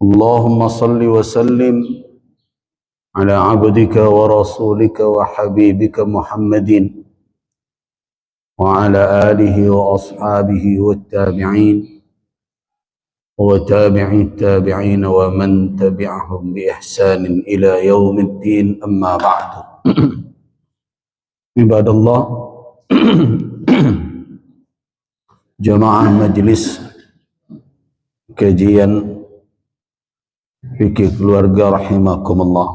اللهم صل وسلم على عبدك ورسولك وحبيبك محمد وعلى آله وأصحابه والتابعين وتابعي التابعين ومن تبعهم بإحسان إلى يوم الدين. أما بعد. عباد الله, jamaah majlis kajian fikih keluarga rahimakumullah.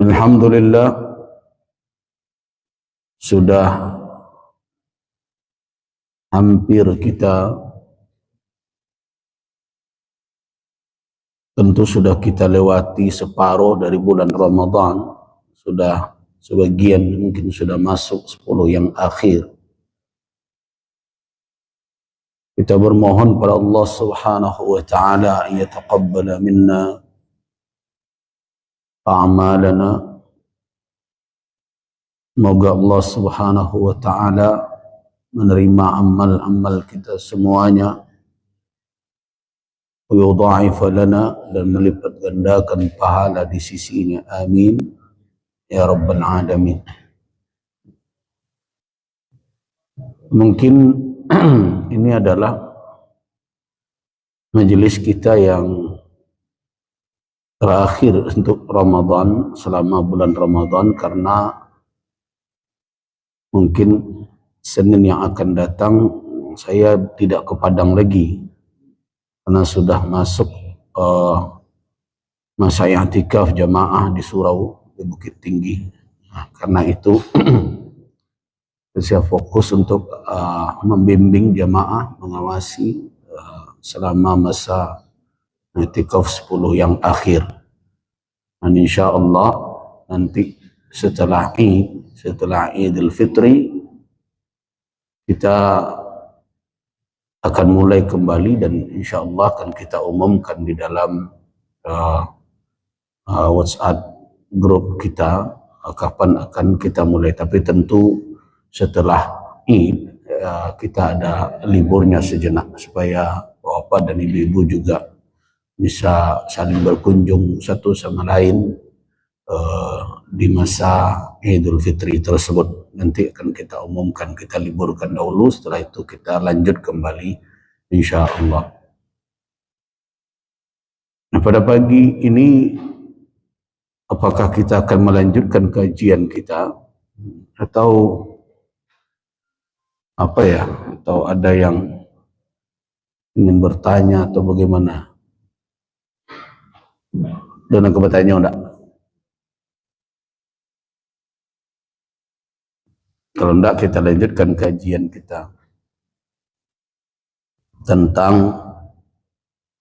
Alhamdulillah, sudah hampir kita kita lewati separuh dari bulan Ramadan. Sudah sebagian mungkin sudah masuk 10 yang akhir. Kita bermohon pada Allah Subhanahu wa taala an yataqabbala minna a'malana. Semoga Allah Subhanahu wa taala menerima amal-amal kita semuanya, wa yudha'ifa lana, dan melipat gandakan pahala di sisinya. Amin ya rabbal alamin. Mungkin ini adalah majelis kita yang terakhir untuk Ramadan, selama bulan Ramadan, karena mungkin Senin yang akan datang saya tidak ke Padang lagi karena sudah masuk masa i'tikaf jamaah di Surau, di Bukit Tinggi. Nah, karena itu saya fokus untuk membimbing jamaah, mengawasi selama masa i'tikaf 10 yang akhir. Dan insya Allah nanti setelah Idul Fitri kita akan mulai kembali, dan insya Allah akan kita umumkan di dalam WhatsApp grup kita kapan akan kita mulai. Tapi tentu setelah Id kita ada liburnya sejenak supaya bapak dan ibu-ibu juga bisa saling berkunjung satu sama lain di masa Idul Fitri tersebut. Nanti akan kita umumkan, kita liburkan dahulu, setelah itu kita lanjut kembali insya Allah. Nah, pada pagi ini apakah kita akan melanjutkan kajian kita atau apa ya, atau ada yang ingin bertanya atau bagaimana? Dan aku bertanya enggak? Kalau enggak, kita lanjutkan kajian kita tentang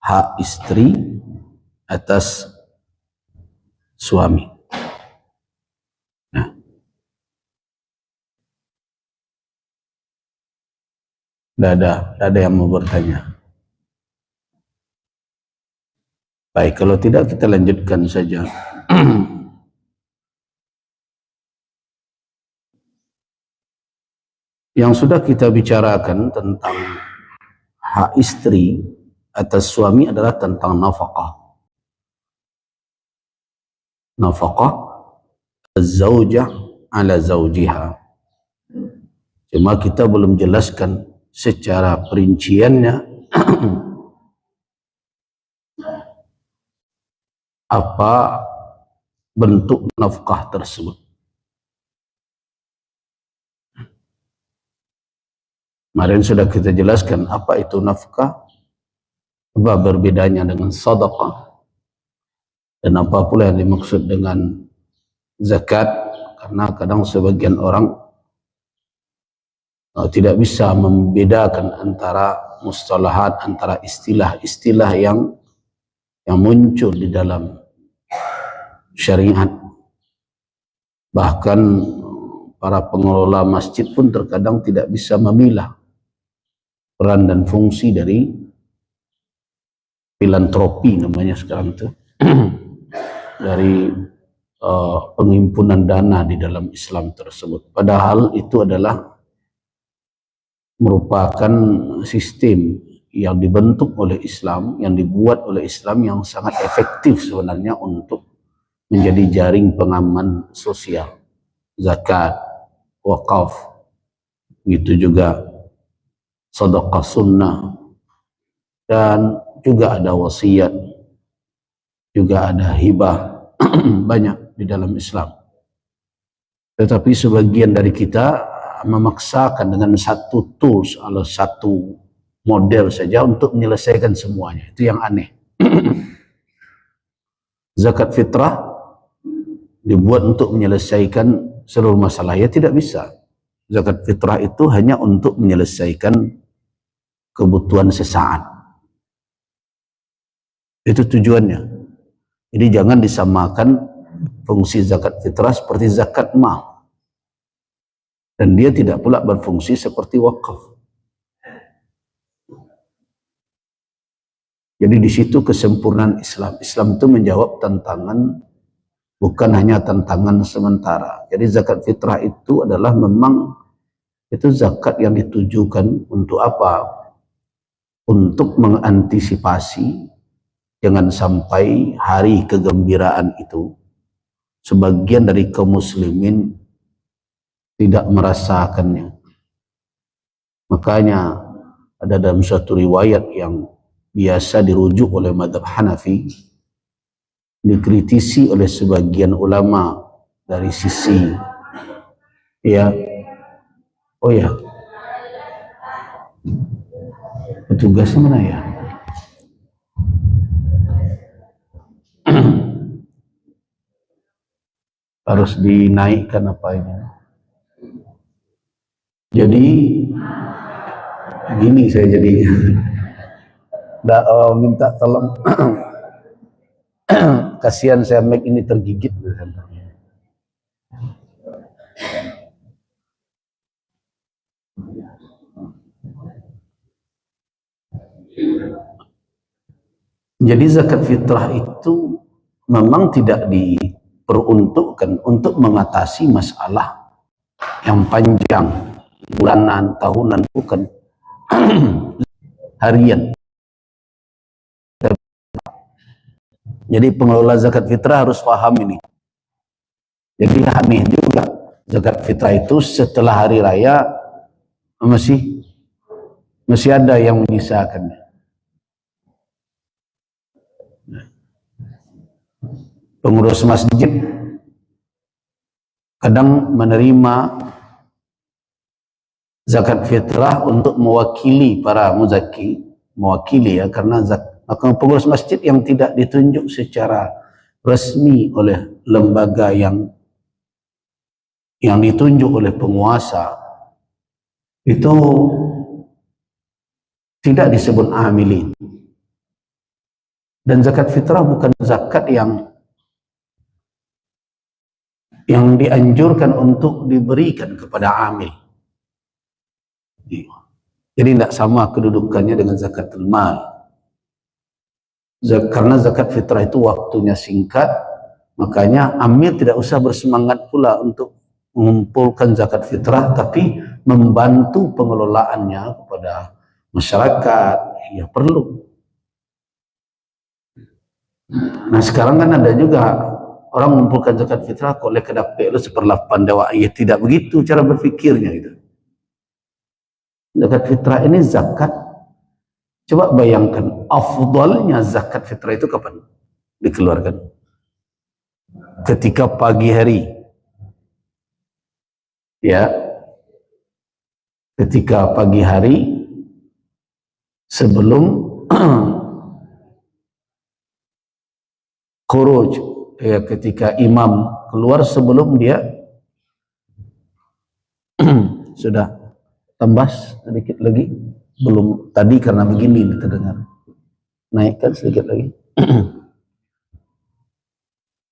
hak istri atas suami. Nah, tidak ada yang mau bertanya. Baik, kalau tidak kita lanjutkan saja. Yang sudah kita bicarakan tentang hak istri atas suami adalah tentang nafkah. Nafkah az-zaujah ala zaujiha. Cuma kita belum jelaskan secara perinciannya apa bentuk nafkah tersebut. Kemarin sudah kita jelaskan apa itu nafkah, apa berbedanya dengan sedekah, dan apa pula yang dimaksud dengan zakat. Karena kadang sebagian orang tidak bisa membedakan antara mustalahat, antara istilah-istilah yang muncul di dalam syariat. Bahkan para pengelola masjid pun terkadang tidak bisa memilah peran dan fungsi dari filantropi, namanya sekarang itu, dari pengimpunan dana di dalam Islam tersebut. Padahal itu adalah merupakan sistem yang dibentuk oleh Islam, yang dibuat oleh Islam, yang sangat efektif sebenarnya untuk menjadi jaring pengaman sosial. Zakat, wakaf, gitu juga sedekah sunnah, dan juga ada wasiat, juga ada hibah, banyak di dalam Islam. Tetapi sebagian dari kita memaksakan dengan satu tools atau satu model saja untuk menyelesaikan semuanya. Itu yang aneh. Zakat fitrah dibuat untuk menyelesaikan seluruh masalah. Ya tidak bisa. Zakat fitrah itu hanya untuk menyelesaikan kebutuhan sesaat. Itu tujuannya. Jadi jangan disamakan fungsi zakat fitrah seperti zakat mal. Dan dia tidak pula berfungsi seperti wakaf. Jadi di situ kesempurnaan Islam. Islam itu menjawab tantangan, bukan hanya tantangan sementara. Jadi zakat fitrah itu adalah memang itu zakat yang ditujukan untuk apa? Untuk mengantisipasi jangan sampai hari kegembiraan itu sebagian dari kaum muslimin tidak merasakannya. Makanya ada dalam suatu riwayat yang biasa dirujuk oleh mazhab Hanafi, dikritisi oleh sebagian ulama dari sisi ya, oh ya, petugasnya mana ya? Harus dinaikkan apa ini? Jadi gini saya jadi minta tolong kasihan saya mic ini tergigit. Jadi zakat fitrah itu memang tidak diperuntukkan untuk mengatasi masalah yang panjang, bulanan, tahunan, bukan harian. Jadi pengelola zakat fitrah harus paham ini. Jadi aneh juga, zakat fitrah itu setelah hari raya masih ada yang menyisakannya. Pengurus masjid kadang menerima zakat fitrah untuk mewakili para muzaki, mewakili ya, karena pengurus masjid yang tidak ditunjuk secara resmi oleh lembaga yang ditunjuk oleh penguasa itu tidak disebut amilin. Dan zakat fitrah bukan zakat yang dianjurkan untuk diberikan kepada amil. Jadi tidak sama kedudukannya dengan zakatul mal. Karena zakat fitrah itu waktunya singkat, makanya amil tidak usah bersemangat pula untuk mengumpulkan zakat fitrah, tapi membantu pengelolaannya kepada masyarakat, ya perlu. Nah sekarang kan ada juga orang mengumpulkan zakat fitrah kok oleh kedapek lu 1/8 dewa. Ya tidak begitu cara berpikirnya itu. Zakat fitrah ini zakat, coba bayangkan afdalnya zakat fitrah itu kapan dikeluarkan? Ketika pagi hari, ya, ketika pagi hari sebelum khuruj, ya, ketika imam keluar, sebelum dia sudah tambas sedikit lagi, belum tadi karena begini terdengar, naikkan sedikit lagi.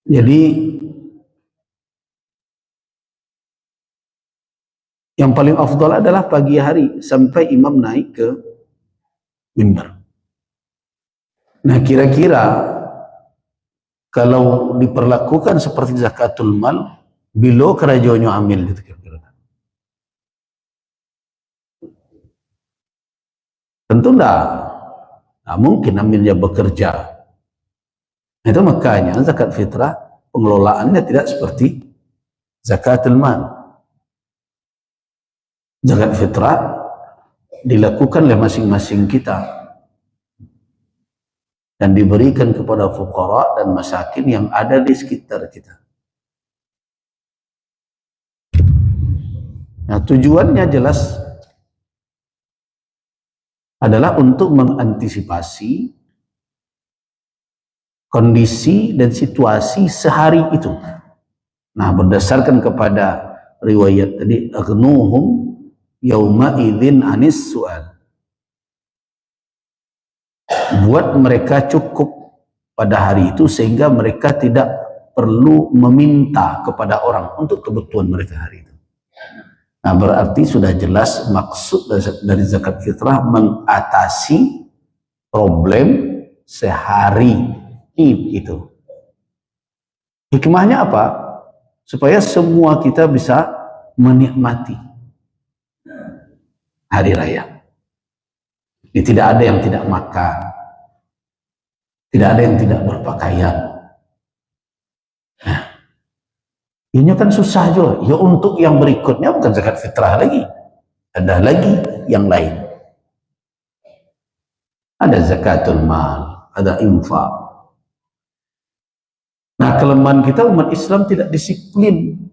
Jadi yang paling afdal adalah pagi hari sampai imam naik ke mimbar. Nah kira-kira kalau diperlakukan seperti zakatul mal, bilo kerajonyo amil gitu kira-kira. Tentu enggak. Nah, mungkin ambilnya bekerja. Itu makanya zakat fitrah pengelolaannya tidak seperti zakatul mal. Zakat fitrah dilakukan oleh masing-masing kita dan diberikan kepada fuqara dan masakin yang ada di sekitar kita. Nah, tujuannya jelas adalah untuk mengantisipasi kondisi dan situasi sehari itu. Nah, berdasarkan kepada riwayat tadi, aghnuhum yauma idzin anis su'al. Buat mereka cukup pada hari itu sehingga mereka tidak perlu meminta kepada orang untuk kebutuhan mereka hari itu. Nah, berarti sudah jelas maksud dari zakat fitrah mengatasi problem sehari itu. Hikmahnya apa? Supaya semua kita bisa menikmati hari raya. Ini tidak ada yang tidak makan, tidak ada yang tidak berpakaian. Nah, ini kan susah juga. Ya, untuk yang berikutnya bukan zakat fitrah lagi, ada lagi yang lain. Ada zakatul mal, ada infak. Nah, kelemahan kita umat Islam tidak disiplin.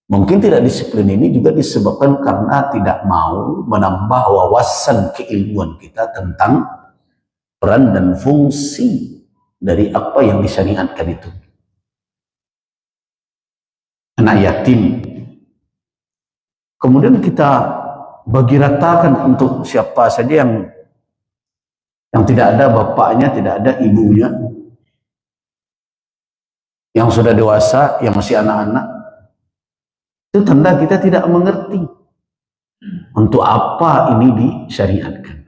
Mungkin tidak disiplin ini juga disebabkan karena tidak mau menambah wawasan keilmuan kita tentang peran dan fungsi dari apa yang disyariatkan itu. Anak yatim. Kemudian kita bagi ratakan untuk siapa saja yang tidak ada bapaknya, tidak ada ibunya, yang sudah dewasa, yang masih anak-anak. Itu tanda kita tidak mengerti untuk apa ini disyariatkan.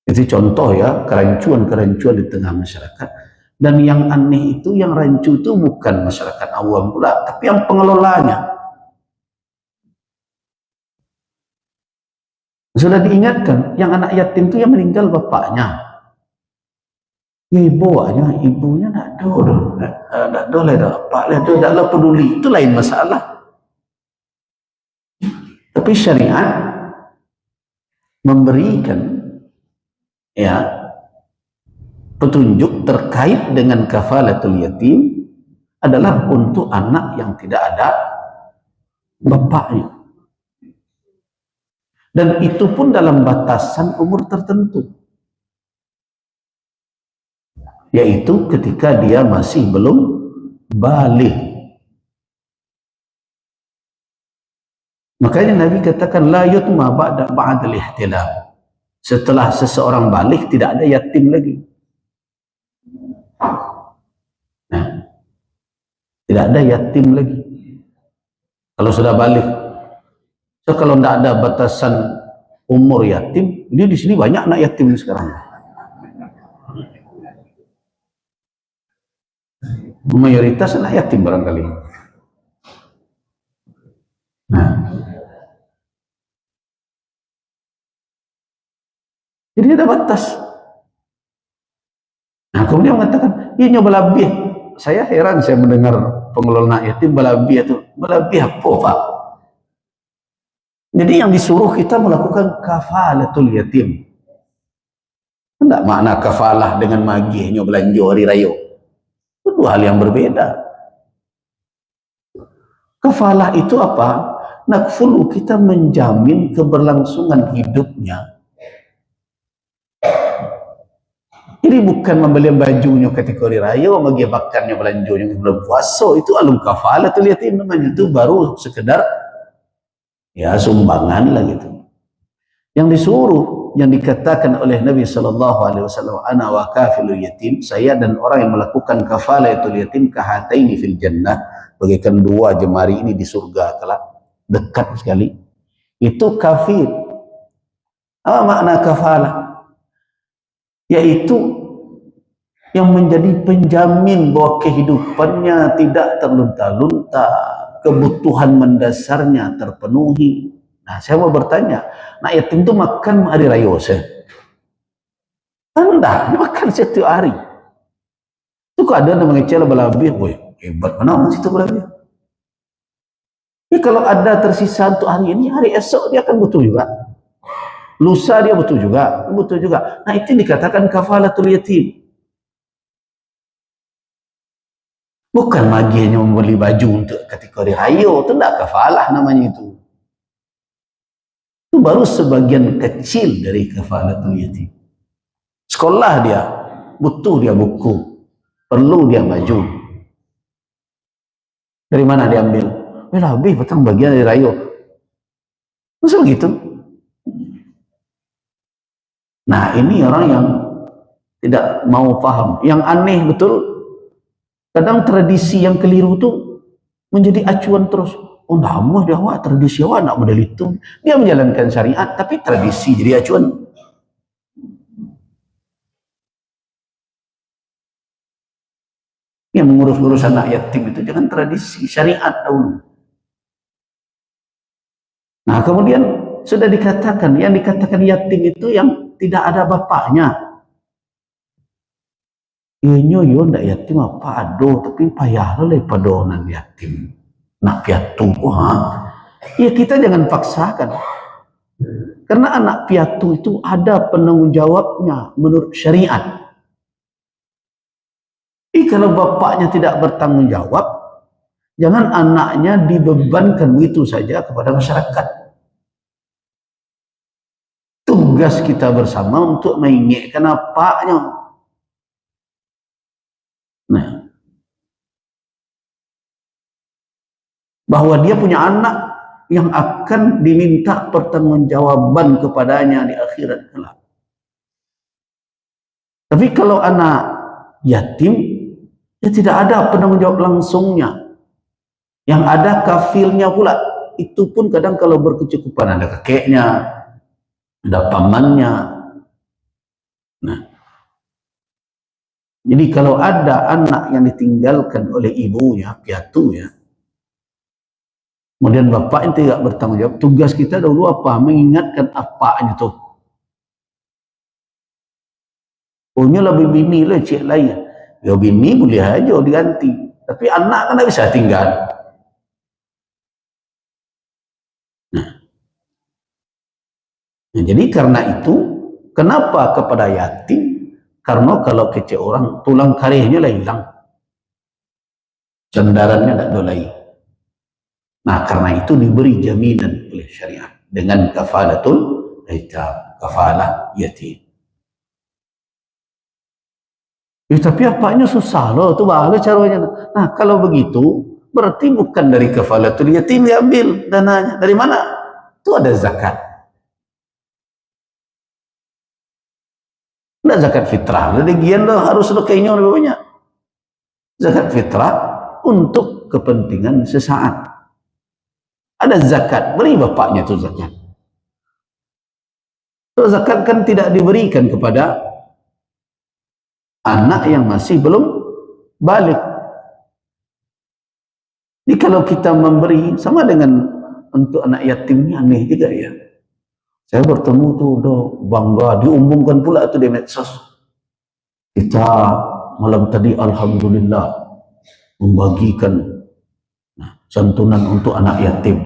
Itu contoh ya, kerancuan-kerancuan di tengah masyarakat. Dan yang aneh itu, yang rancu itu bukan masyarakat awam pula, tapi yang pengelolanya. Sudah diingatkan, yang anak yatim itu yang meninggal bapaknya. Ya ibunya tak boleh tak peduli, itu lain masalah. Tapi syariat memberikan ya petunjuk terkait dengan kafalatul yatim adalah untuk anak yang tidak ada bapaknya, dan itu pun dalam batasan umur tertentu, yaitu ketika dia masih belum balik. Makanya Nabi katakan la yutma ba'dal ihtilam. Setelah seseorang balik tidak ada yatim lagi. Nah, tidak ada yatim lagi kalau sudah balik. So, kalau tidak ada batasan umur yatim, ini di sini banyak anak yatim sekarang. Mayoritas anak yatim barangkali. Nah, jadi ada batas. Nah, kemudian mengatakan, ini belabih. Saya heran saya mendengar pengelola anak yatim belabih itu. Belabih apa, Pak? Jadi yang disuruh kita melakukan kafalatul yatim. Tidak makna kafalah dengan magihnya belanja hari raya. Itu dua hal yang berbeda. Kafalah itu apa? Nakfulu, kita menjamin keberlangsungan hidupnya. Jadi bukan membeli bajunya ketika hari raya, bagi makannya belanjanya bulan puasa, itu alum kafalatul yatim namanya. Itu baru sekedar ya sumbangan lah gitu. Yang disuruh, yang dikatakan oleh Nabi SAW, ana wa kafilul yatim, saya dan orang yang melakukan kafalatul yatim kahataini fil jannah, bagaikan dua jemari ini di surga, kelak dekat sekali. Itu kafir. Apa makna kafalah? Yaitu yang menjadi penjamin bahwa kehidupannya tidak terlunta-lunta, kebutuhan mendasarnya terpenuhi. Nah, saya mau bertanya, nak yatim itu makan hari raya, Anda makan setiap hari. Itu ada yang mengecil balabih, boy, hebat mana orang situ balabih. Kalau ada tersisa untuk hari ini, hari esok dia akan butuh juga. Lusa dia butuh juga, butuh juga. Nah itu dikatakan kafalatul yatim. Bukan lagi hanya membeli baju untuk ketika hari raya, itu tidak kafalah namanya itu. Itu baru sebagian kecil dari kafalatul yatim. Sekolah dia, butuh dia buku, perlu dia baju. Dari mana dia ambil? Lebih petang bagian dari raya. Masa begitu? Nah ini orang yang tidak mau paham. Yang aneh betul, kadang tradisi yang keliru itu menjadi acuan terus. Oh nama Jawa, tradisi Jawa nak model itu. Dia menjalankan syariat, tapi tradisi jadi acuan. Yang mengurus-urus anak yatim itu jangan tradisi, syariat dahulu. Nah kemudian sudah dikatakan, yang dikatakan yatim itu yang tidak ada bapaknya. Inyo yo ndak yatim apa ado, tapi payah le padonan yatim. Nak piatu, ya kita jangan paksakan. Karena anak piatu itu ada penanggung jawabnya menurut syariat. Kalau bapaknya tidak bertanggung jawab, jangan anaknya dibebankan begitu saja kepada masyarakat. Tugas kita bersama untuk mengingatkan bapaknya. Nah, bahwa dia punya anak yang akan diminta pertanggungjawaban kepadanya di akhirat kelak. Tapi kalau anak yatim, ya tidak ada penanggung jawab langsungnya. Yang ada kafilnya pula. Itu pun kadang kalau berkecukupan ada kakeknya, ada pamannya. Nah, jadi kalau ada anak yang ditinggalkan oleh ibunya, piatu ya, kemudian bapaknya tidak bertanggung jawab, tugas kita dahulu apa? Mengingatkan apanya tuh. Punya lebih bini lah, cik lain. Ya bini boleh aja diganti, tapi anak kan tak bisa tinggal. Nah, jadi karena itu, kenapa kepada yatim? Karena kalau kecil orang, tulang karihnya lah hilang, cendarannya tak dolai. Nah karena itu diberi jaminan oleh syariat dengan kafalatul aitam, kafalah yatim. Tapi apanya susah loh, itu bahaya caranya. Nah kalau begitu, berarti bukan dari kafalatul yatim diambil dananya. Dari mana? Itu ada zakat. Tidak zakat fitrah. Jadi gian loh, harus lo kayaknya lebih banyak. Zakat fitrah untuk kepentingan sesaat. Ada zakat, beri bapaknya itu zakat. So, zakat kan tidak diberikan kepada anak yang masih belum balik. Jadi kalau kita memberi, sama dengan untuk anak yatim ini aneh juga ya. Saya bertemu tuh, bangga, diumumkan pula itu di medsos. Kita malam tadi alhamdulillah membagikan santunan untuk anak yatim.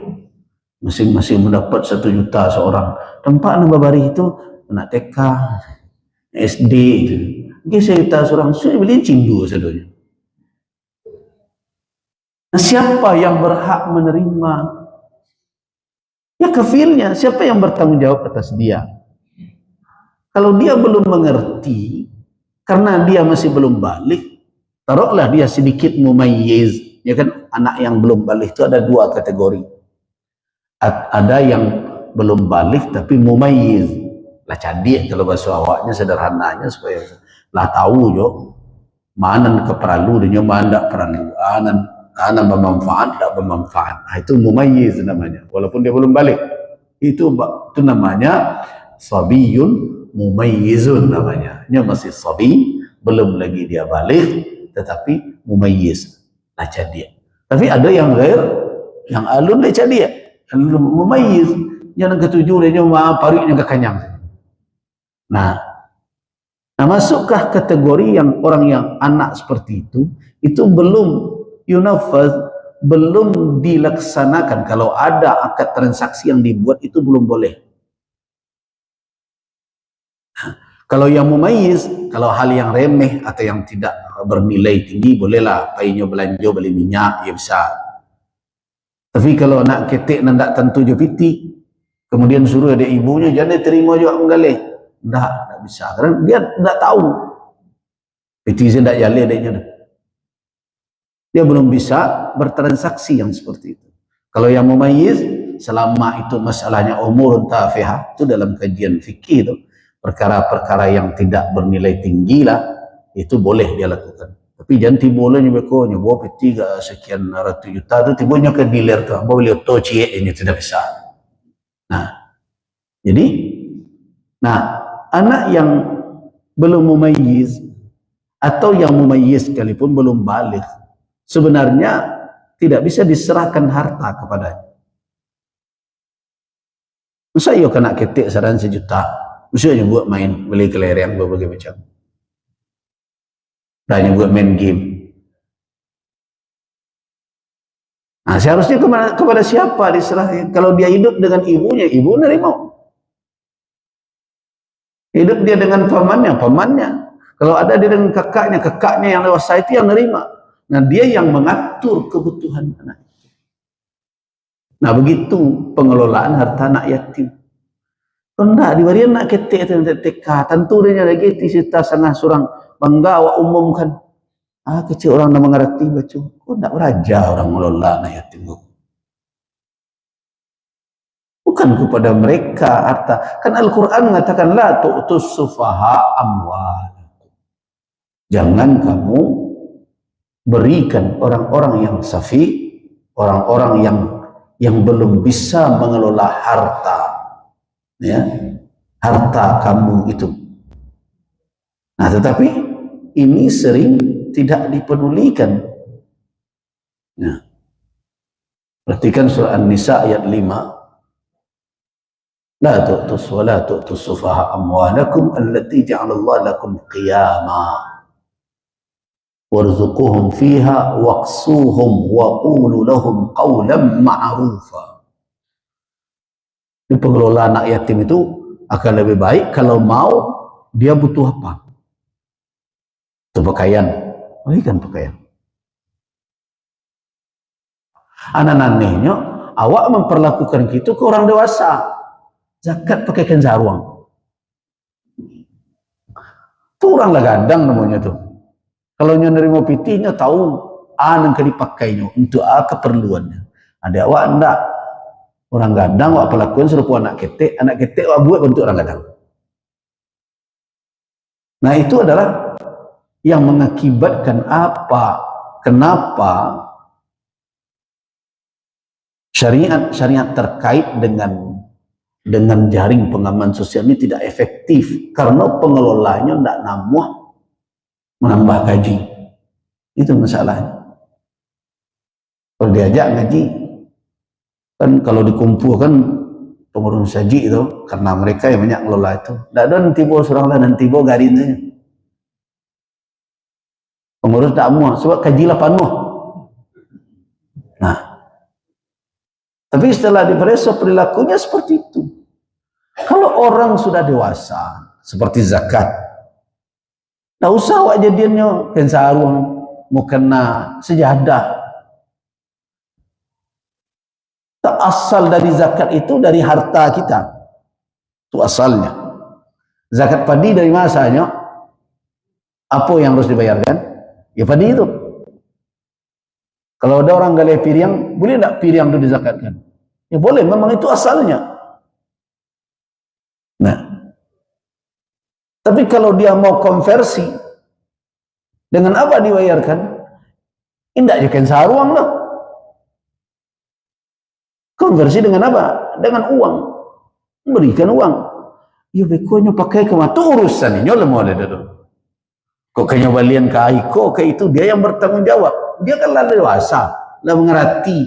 Masing-masing mendapat 1 juta seorang. Tempat anak babari itu anak TK, SD itu. Mungkin 1 juta seorang, sudah beli cindu sedonya. Nah, siapa yang berhak menerima? Ya kafilnya, siapa yang bertanggung jawab atas dia? Kalau dia belum mengerti, karena dia masih belum balik, taruhlah dia sedikit mumayyiz. Ya kan, anak yang belum balik itu ada 2 kategori. Ada yang belum balik tapi mumayyiz, lah cadik kalau bahasa awaknya, sederhananya supaya lah tahu jo mana keperlu dan mana tidak perlu, ana bermanfaat tak bermanfaat. Nah, itu mumayyiz namanya, walaupun dia belum balik. Itu namanya sabiyun mumayyizun namanya. Dia masih sabi, belum lagi dia balik, tetapi mumayyiz, lah cadik. Tapi ada yang ghair, yang alun dia cadik, mumayyiz. Yang ketujuh dia pariknya kekanyang. Nah, Nah, masukkah kategori yang orang yang anak seperti itu belum yunafaz, belum dilaksanakan. Kalau ada akad transaksi yang dibuat itu belum boleh. Kalau yang mumayyiz, kalau hal yang remeh atau yang tidak bernilai tinggi, bolehlah payahnya belanja beli minyak, ya bisa. Tapi kalau nak ketik nandak tentu je piti, kemudian suruh ada ibunya, jangan terima juga menggalih. Tak bisa. Karena dia tak tahu. Piti saya tak jalih adanya. Dia belum bisa bertransaksi yang seperti itu. Kalau yang mumayyiz, selama itu masalahnya umur tafihah, itu dalam kajian fikih itu, perkara-perkara yang tidak bernilai tinggi lah, itu boleh dia lakukan. Tapi jangan tiba-tiba nyoba peti sekian ratus juta itu tiba-tiba ke dealer tu, boleh to cie ini tidak bisa. Nah, jadi, anak yang belum mumayyiz atau yang mumayyiz sekalipun belum balik, sebenarnya tidak bisa diserahkan harta kepadanya. Masa ia kena ketik saran sejuta, masa buat main beli kelereng berbagai macam, dan buat main game. Nah, seharusnya kepada siapa diserahkan? Kalau dia hidup dengan ibunya, ibu nerima. Hidup dia dengan pamannya. Kalau ada dia dengan kakaknya yang dewasa itu yang nerima. Nah, dia yang mengatur kebutuhan anak. Nah, begitu pengelolaan harta anak yatim. Enggak, diberi anak ketik TK, tentu dia lagi cerita sana surang bangga awak umumkan. Kecil orang dah mengerti baca. Kok tak raja orang mengelola anak yatim. Bukan kepada mereka harta. Kan Al-Quran mengatakan la tu'tus sufaha amwal. Jangan kamu berikan orang-orang yang safi, orang-orang yang belum bisa mengelola harta, ya, harta kamu itu. Nah, tetapi ini sering tidak dipedulikan. Nah, perhatikan surah An-Nisa ayat 5. La tu'tus wa la tu'tus sufaha amwalakum allati ja'alallahu lakum qiyama warzuquhum fiha waqsuhum wa qulu lahum qawlan ma'rufa. Di pengelola anak yatim itu akan lebih baik kalau mau dia butuh apa? Itu pakaian, berikan pakaian. Anak-anaknya awak memperlakukan gitu ke orang dewasa. Zakat pakaikan sarung. Itu orang lah gadang namanya tuh. Kalau nerima pitinya tahu yang dipakainya untuk keperluannya. Ada awak enggak. Orang gadang awak perlakuan serupa anak ketek awak buat untuk orang gadang. Nah, itu adalah yang mengakibatkan apa? Kenapa syariat terkait dengan jaring pengaman sosial ini tidak efektif karena pengelolanya tidak menambah gaji. Itu masalahnya. Kalau diajak ngaji, kan kalau dikumpulkan pengurus haji itu, karena mereka yang banyak ngelola itu, tidak ada nanti bawa surang lah, nanti bawa garinnya. Pengurus tak muah, sebab kajilah penuh. Nah, tapi setelah diperiksa perilakunya seperti itu. Kalau orang sudah dewasa, seperti zakat, tak usah awak jadiannya kan sarung, mau kena sejadah. Tak asal dari zakat itu dari harta kita. Itu asalnya. Zakat padi dari masanya, apa yang harus dibayarkan? Ya padi itu. Kalau ada orang galih piring, boleh tak piring itu dizakatkan? Ya boleh, memang itu asalnya. Nah, tapi kalau dia mau konversi, dengan apa dibayarkan? Indah jekan sarung lah. Konversi dengan apa? Dengan uang. Memberikan uang. Ya bekonya pakai ke mata urusan ini oleh model itu. Kok kayaknya balian ke Aiko, ke itu dia yang bertanggung jawab. Dia kan lah dewasa, lah mengerti.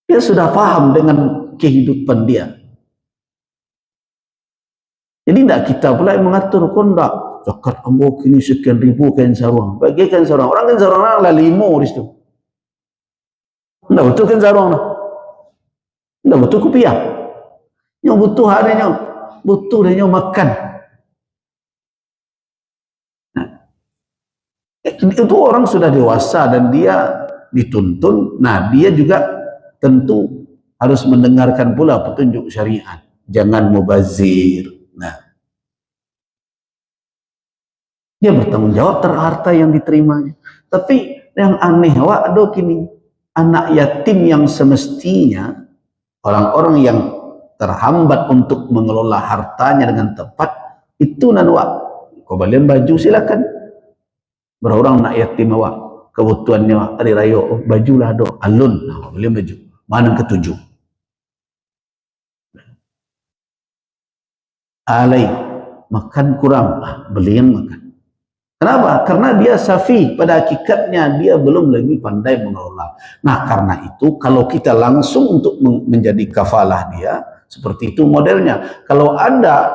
Dia sudah paham dengan kehidupan dia. Jadi tidak kita pula yang mengatur. Kau tidak zakat ambo kini sekian ribu kain sarung, bagi kain sarung. Orang kain sarung lah 5 di situ. Tidak betul kain sarung lah. Tidak betul kopiah. Yang butuh harinya, butuh dia makan. Itu orang sudah dewasa dan dia dituntun. Nah, dia juga tentu harus mendengarkan pula petunjuk syariat. Jangan mubazir. Nah, dia bertanggung jawab terhadap harta yang diterimanya. Tapi yang aneh, waduh kini anak yatim yang semestinya orang-orang yang terhambat untuk mengelola hartanya dengan tepat itu nanwa. Kau balian baju silakan. Berorang nak yatim awak kebutuhannya hari raya, oh, bajulah do alun, nah, beliau baju mana ketujuh alai makan kurang, belian makan. Kenapa? Karena dia safi, pada hakikatnya dia belum lagi pandai mengelola. Nah, karena itu kalau kita langsung untuk menjadi kafalah dia, seperti itu modelnya. Kalau ada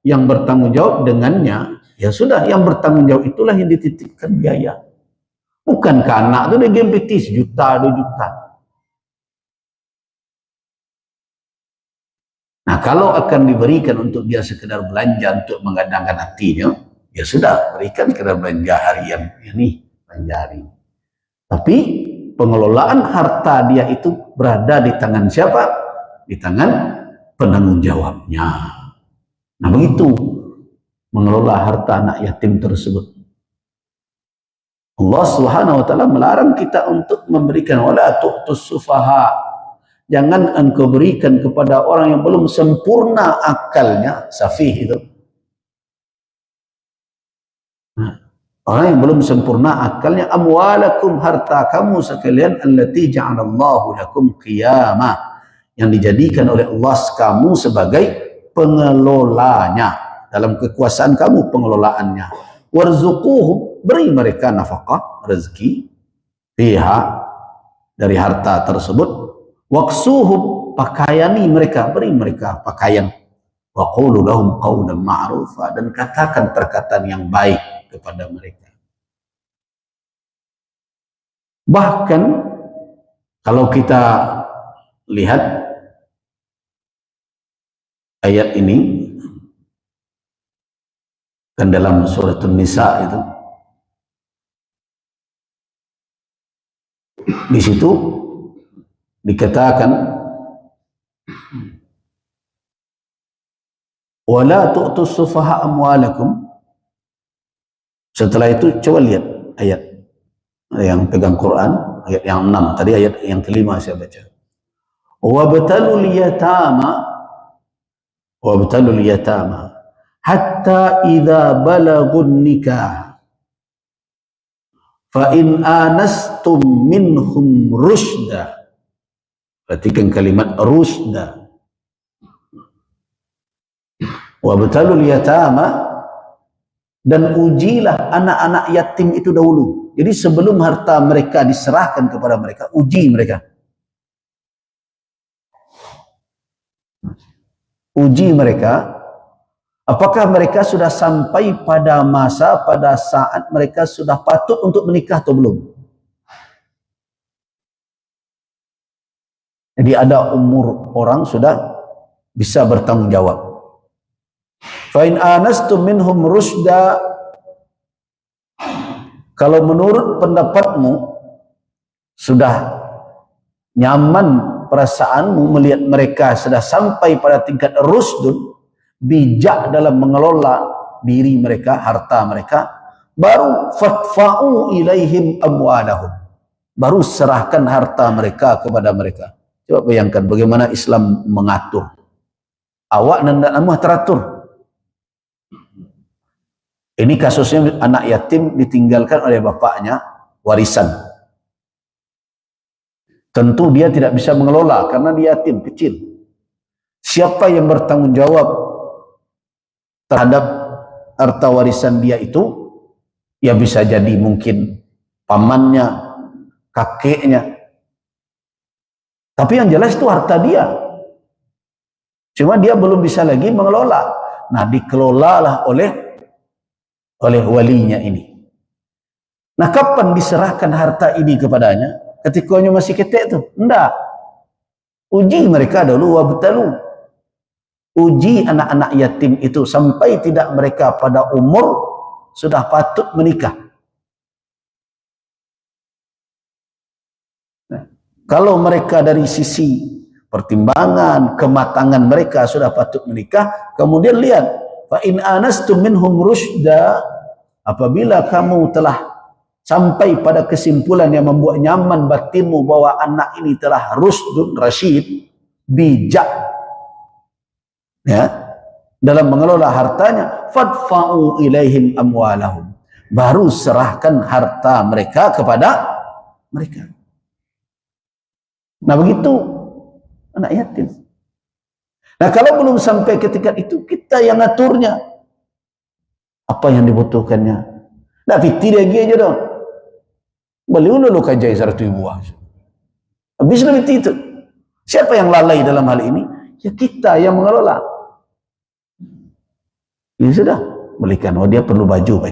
yang bertanggung jawab dengannya, ya sudah, yang bertanggung jawab itulah yang dititipkan biaya. Bukan ke anak itu dia gempiti 1 juta, 2 juta. Nah, kalau akan diberikan untuk dia sekedar belanja untuk menggadangkan hatinya, ya sudah, berikan sekedar belanja harian ini, belanja hari. Tapi pengelolaan harta dia itu berada di tangan siapa? Di tangan penanggung jawabnya. Nah, begitu mengelola harta anak yatim tersebut. Allah Subhanahu wa taala melarang kita untuk memberikan, wala tu'tus sufaha. Jangan engkau berikan kepada orang yang belum sempurna akalnya, safih itu. Nah, orang yang belum sempurna akalnya, amwalakum, harta kamu sekalian, allati ja'alallahu lakum qiyamah, yang dijadikan oleh Allah kamu sebagai pengelolanya. Dalam kekuasaan kamu pengelolaannya. Warzuquhum, beri mereka nafkah, rezeki, fiha, dari harta tersebut. Waqsuhum, pakaiani mereka, beri mereka pakaian. Wa qulu lahum qawlan ma'rufa, dan katakan perkataan yang baik kepada mereka. Bahkan kalau kita lihat ayat ini kan dalam surat An-Nisa itu, di situ dikatakan wala tu'tus sufaha amwalakum. Setelah itu coba lihat ayat yang pegang Quran, ayat yang 6 tadi, ayat yang kelima saya baca. Wabtalul yatama hatta idza balagun nikah fa in anastum minhum rusyda. Perhatikan kalimat rusyda. Wabtalul yatama, dan ujilah anak-anak yatim itu dahulu. Jadi sebelum harta mereka diserahkan kepada mereka, uji mereka. Uji mereka, apakah mereka sudah sampai pada masa, pada saat mereka sudah patut untuk menikah atau belum. Jadi ada umur orang sudah bisa bertanggung jawab. Fa in anastum minhum rusda, kalau menurut pendapatmu sudah nyaman perasaanmu melihat mereka sudah sampai pada tingkat rusdun, bijak dalam mengelola diri mereka, harta mereka, baru fatfa'u ilaihim amwalahum, baru serahkan harta mereka kepada mereka. Coba bayangkan bagaimana Islam mengatur. Awak dan anak teratur. Ini kasusnya anak yatim ditinggalkan oleh bapaknya warisan. Tentu dia tidak bisa mengelola karena dia yatim kecil. Siapa yang bertanggung jawab terhadap harta warisan dia itu? Ya bisa jadi mungkin pamannya, kakeknya. Tapi yang jelas itu harta dia. Cuma dia belum bisa lagi mengelola. Nah, dikelolalah oleh walinya ini. Nah, kapan diserahkan harta ini kepadanya? Ketikanya masih ketek tuh? Enggak. Uji mereka dulu, wabtalu. Uji anak-anak yatim itu sampai tidak mereka pada umur sudah patut menikah. Nah, kalau mereka dari sisi pertimbangan, kematangan mereka sudah patut menikah, kemudian lihat, fa in anastum minhum rusyda, apabila kamu telah sampai pada kesimpulan yang membuat nyaman batinmu bahwa anak ini telah rusdun rasyid, bijak ya dalam mengelola hartanya, fadfa'u ilaihim amwalahum, baru serahkan harta mereka kepada mereka. Nah, begitu anak yatim. Nah, kalau belum sampai ketika itu, kita yang ngaturnya apa yang dibutuhkannya. Nah, fiti lagi aja dong. Beliau dulu kajai 100 ribu. Habis lebih itu. Siapa yang lalai dalam hal ini? Ya kita yang mengelola. Ya sudah, belikan. Oh, dia perlu baju.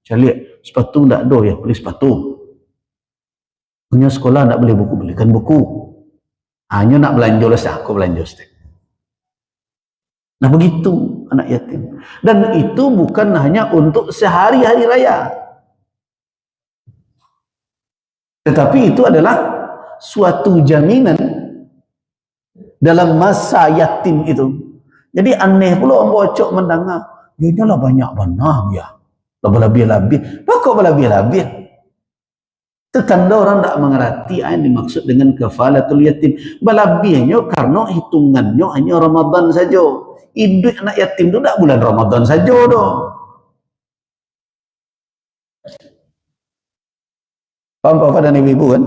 Saya lihat sepatu enggak ada, ya beli sepatu. Punya sekolah enggak beli buku, belikan buku. Hanya nak belanja lah, aku belanja stek. Nah, begitu anak yatim. Dan itu bukan hanya untuk sehari-hari raya, tetapi itu adalah suatu jaminan dalam masa yatim itu. Jadi aneh pula orang bocok mendengar, ya inilah banyak banah ya, lebih-lebih. Kok lebih-lebih? Itu tanda orang tak mengerti apa yang dimaksud dengan kafalatul yatim. Berlebihnya karena hitungannya hanya Ramadan saja. Hidup anak yatim itu tak bulan Ramadan saja doh. Paham Bapak dan Ibu kan?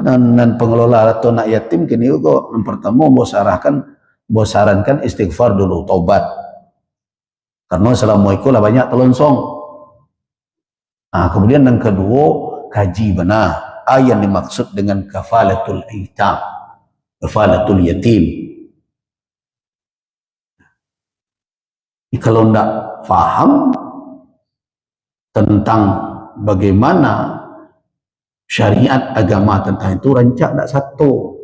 Dan pengelola atau anak yatim kini kok yang pertama mau sarankan istighfar dulu, taubat. Karena selama itu lah banyak telonsong. Nah, kemudian yang kedua, kaji benar apa yang dimaksud dengan kafalatul aitam, kafalatul yatim. Kalau tidak faham tentang bagaimana syariat agama tentang itu, rancak tak satu.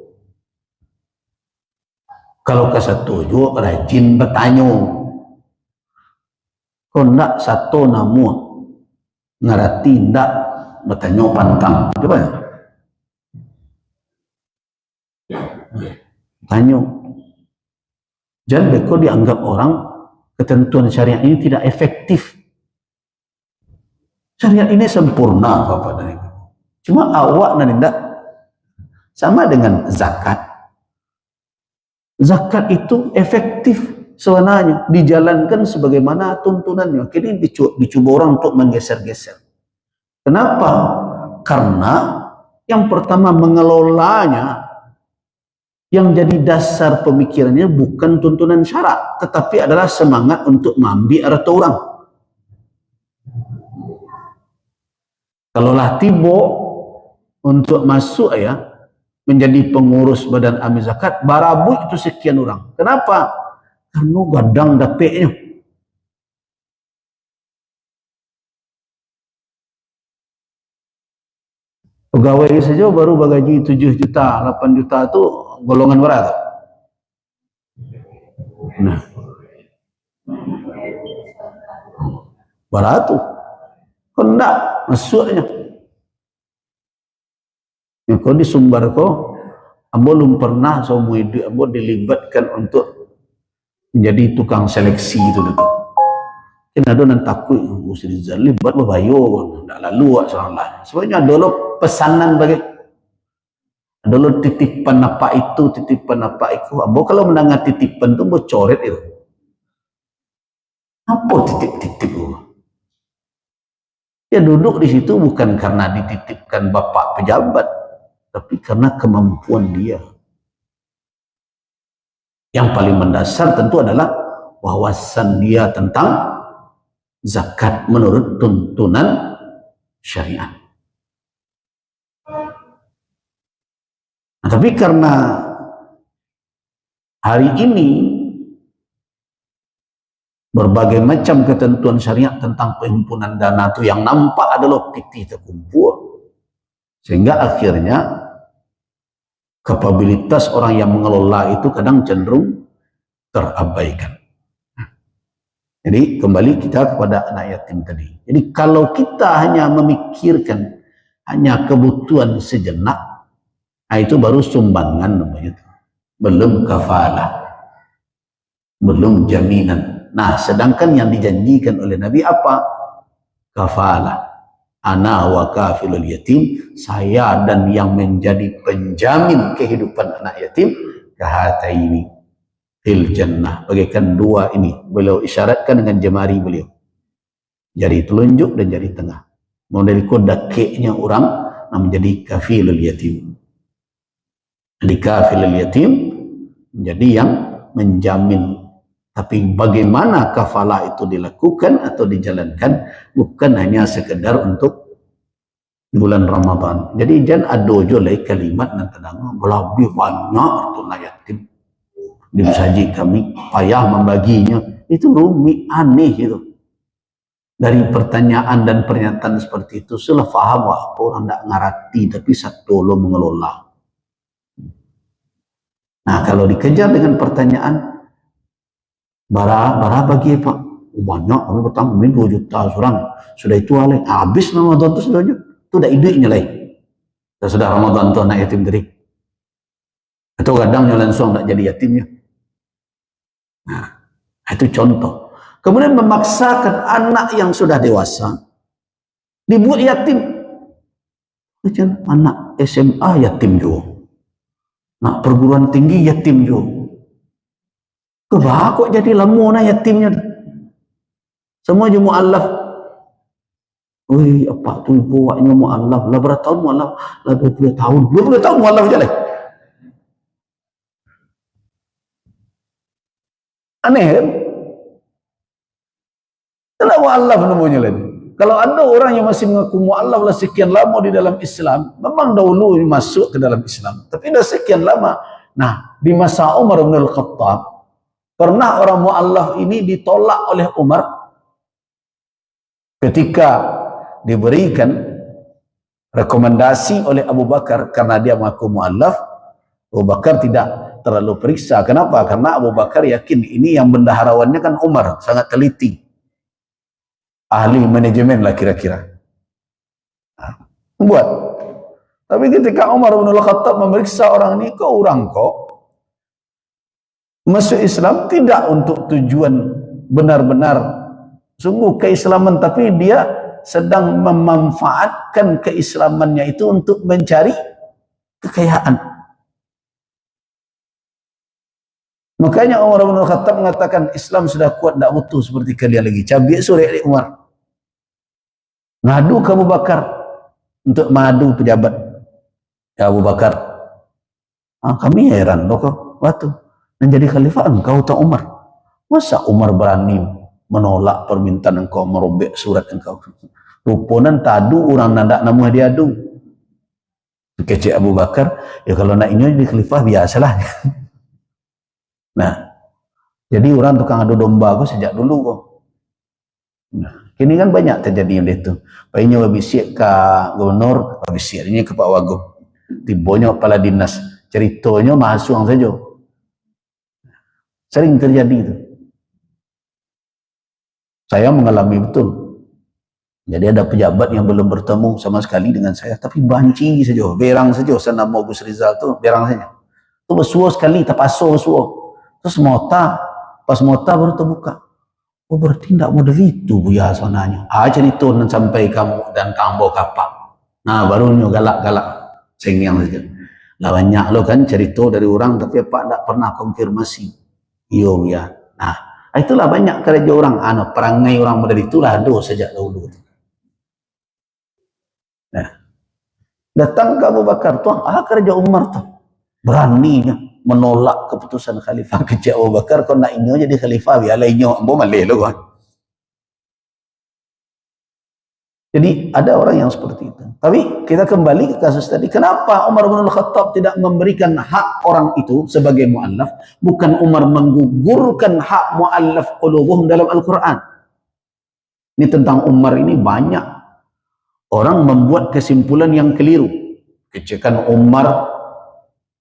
Kalau ke satu juga rajin bertanya. Kau nak satu namun ngerti ndak bertanya pantang. Coba ya. Tanya. Jangan beko dianggap orang ketentuan syariat ini tidak efektif. Syariat ini sempurna Bapak dan Ibu. Cuma awak dan tidak sama dengan zakat. Zakat itu efektif sebenarnya dijalankan sebagaimana tuntunannya. Kini dicoba orang untuk menggeser-geser. Kenapa? Karena yang pertama mengelolanya, yang jadi dasar pemikirannya bukan tuntunan syarak, tetapi adalah semangat untuk mengambil harta orang. Kalaulah tiba untuk masuk ya menjadi pengurus badan amil zakat, barabu itu sekian orang. Kenapa? Karena gadang dapetnya. Pegawai saja baru bagaji 7 juta, 8 juta itu golongan berapa? Nah, berapa? Kendak masuknya. Ya, kau di Sumbar kau, ambo belum pernah seumur hidup ambo dilibatkan untuk menjadi tukang seleksi itu dulu. Kena ada yang takut, mesti dilibat berbayo, tidak lalu salah. Sebenarnya dulu pesanan bagi, dulu titipan apa itu, titipan apa itu. Ambo kalau mendengar titipan itu ambo coret itu. Apa titip-titip itu? Ya duduk di situ bukan karena dititipkan bapak pejabat, tapi karena kemampuan dia. Yang paling mendasar tentu adalah wawasan dia tentang zakat menurut tuntunan syariat. Nah, tapi karena hari ini berbagai macam ketentuan syariat tentang penghimpunan dana itu yang nampak adalah piti terkumpul, sehingga akhirnya kapabilitas orang yang mengelola itu kadang cenderung terabaikan. Jadi kembali kita kepada anak yatim tadi. Jadi kalau kita hanya memikirkan hanya kebutuhan sejenak, itu baru sumbangan namanya. Belum kafalah, belum jaminan. Nah, sedangkan yang dijanjikan oleh Nabi apa? Kafalah. Ana wa kafilul yatim, saya dan yang menjadi penjamin kehidupan anak yatim, kahataini fil jannah, bagaikan dua ini. Beliau isyaratkan dengan jemari beliau, jari telunjuk dan jari tengah. Model kodaknya orang menjadi kafilul yatim. Jadi kafilul yatim menjadi yang menjamin. Tapi bagaimana kafalah itu dilakukan atau dijalankan, bukan hanya sekedar untuk bulan Ramadan. Jadi jangan ada jolai kalimat nanti dengar lebih banyak tu yatim di masjid kami, payah membaginya. Itu rumit, aneh itu. Dari pertanyaan dan pernyataan seperti itu, sudah faham wah orang tak ngerti, tapi satu lo mengelola. Nah, kalau dikejar dengan pertanyaan, bara bagi Pak, banyak, kami bertanggung 2 juta seorang, sudah itu alih, habis Ramadan itu sudah dah idenya lain. Sudah Ramadan itu anak yatim tadi. Atau kadang langsung tak jadi yatimnya. Nah, itu contoh. Kemudian memaksakan anak yang sudah dewasa dibuat yatim. Macam anak SMA yatim juga. Anak perguruan tinggi yatim juga. Kebah kok jadi lama nah yatimnya. Semua je mu'allaf. Wih, apa tu buatnya mu'allaf? Lah berapa tahun mu'allaf? Lah 20 tahun. 20 tahun mu'allaf je lah. Aneh kan? Itulah mu'allaf namanya lagi. Kalau ada orang yang masih mengaku mu'allaf lah sekian lama di dalam Islam, memang dahulu masuk ke dalam Islam. Tapi dah sekian lama. Nah, di masa Umar bin Al-Khattab, pernah orang mu'allaf ini ditolak oleh Umar ketika diberikan rekomendasi oleh Abu Bakar karena dia mengaku mu'allaf. Abu Bakar tidak terlalu periksa. Kenapa? Karena Abu Bakar yakin ini yang bendaharawannya kan Umar, sangat teliti. Ahli manajemen lah kira-kira. Buat. Tapi ketika Umar bin Al-Khattab memeriksa orang ini, kok masuk Islam tidak untuk tujuan benar-benar sungguh keislaman, tapi dia sedang memanfaatkan keislamannya itu untuk mencari kekayaan. Makanya Umar bin Khattab mengatakan Islam sudah kuat, tak butuh seperti kalian lagi. Cabik sore Umar ngadu ke Abu Bakar untuk madu pejabat. Ya Abu Bakar, kami heran loh kau waktu menjadi khalifah engkau tak Umar. Masa Umar berani menolak permintaan engkau, merobek surat engkau? Ruponan tadu orang nandak nama dia adu. Kecik Abu Bakar, ya kalau nak ini jadi khalifah biasalah. Nah, jadi orang tukang adu domba kau sejak dulu kau. Nah, kini kan banyak terjadi yang itu. Paginya wabisik ke gubernur, wabisik ini ke Pak Wagub. Tibonya kepala dinas, ceritanya mahasuang saja. Sering terjadi itu. Saya mengalami betul. Jadi ada pejabat yang belum bertemu sama sekali dengan saya, tapi banci saja, berang saja. Saya nama Gus Rizal tu berang saja. Tu bersuah sekali, terpasuh bersuah. Terus mota, pas mota baru terbuka. Oh berarti tidak model itu buya sonanya. Cerita sampai kamu dan tambah kapak. Nah barunya galak-galak sengyang saja. Lah banyak lo kan cerita dari orang, tapi apa tidak pernah konfirmasi. Iyo ya. Nah itulah banyak kerja orang. Perangai orang model itulah ada sejak dahulu. Nah datang ke Abu Bakar tuh, kerja Umar tuh beraninya menolak keputusan khalifah kecil Abu Bakar. Kau nak inyo jadi khalifah biar lainnya ambo malih lo kan. Jadi ada orang yang seperti itu. Tapi kita kembali ke kasus tadi. Kenapa Umar bin Khattab tidak memberikan hak orang itu sebagai mu'allaf? Bukan Umar menggugurkan hak mu'allaf qulubuhum dalam Al-Quran. Ini tentang Umar ini banyak orang membuat kesimpulan yang keliru. Kecekan Umar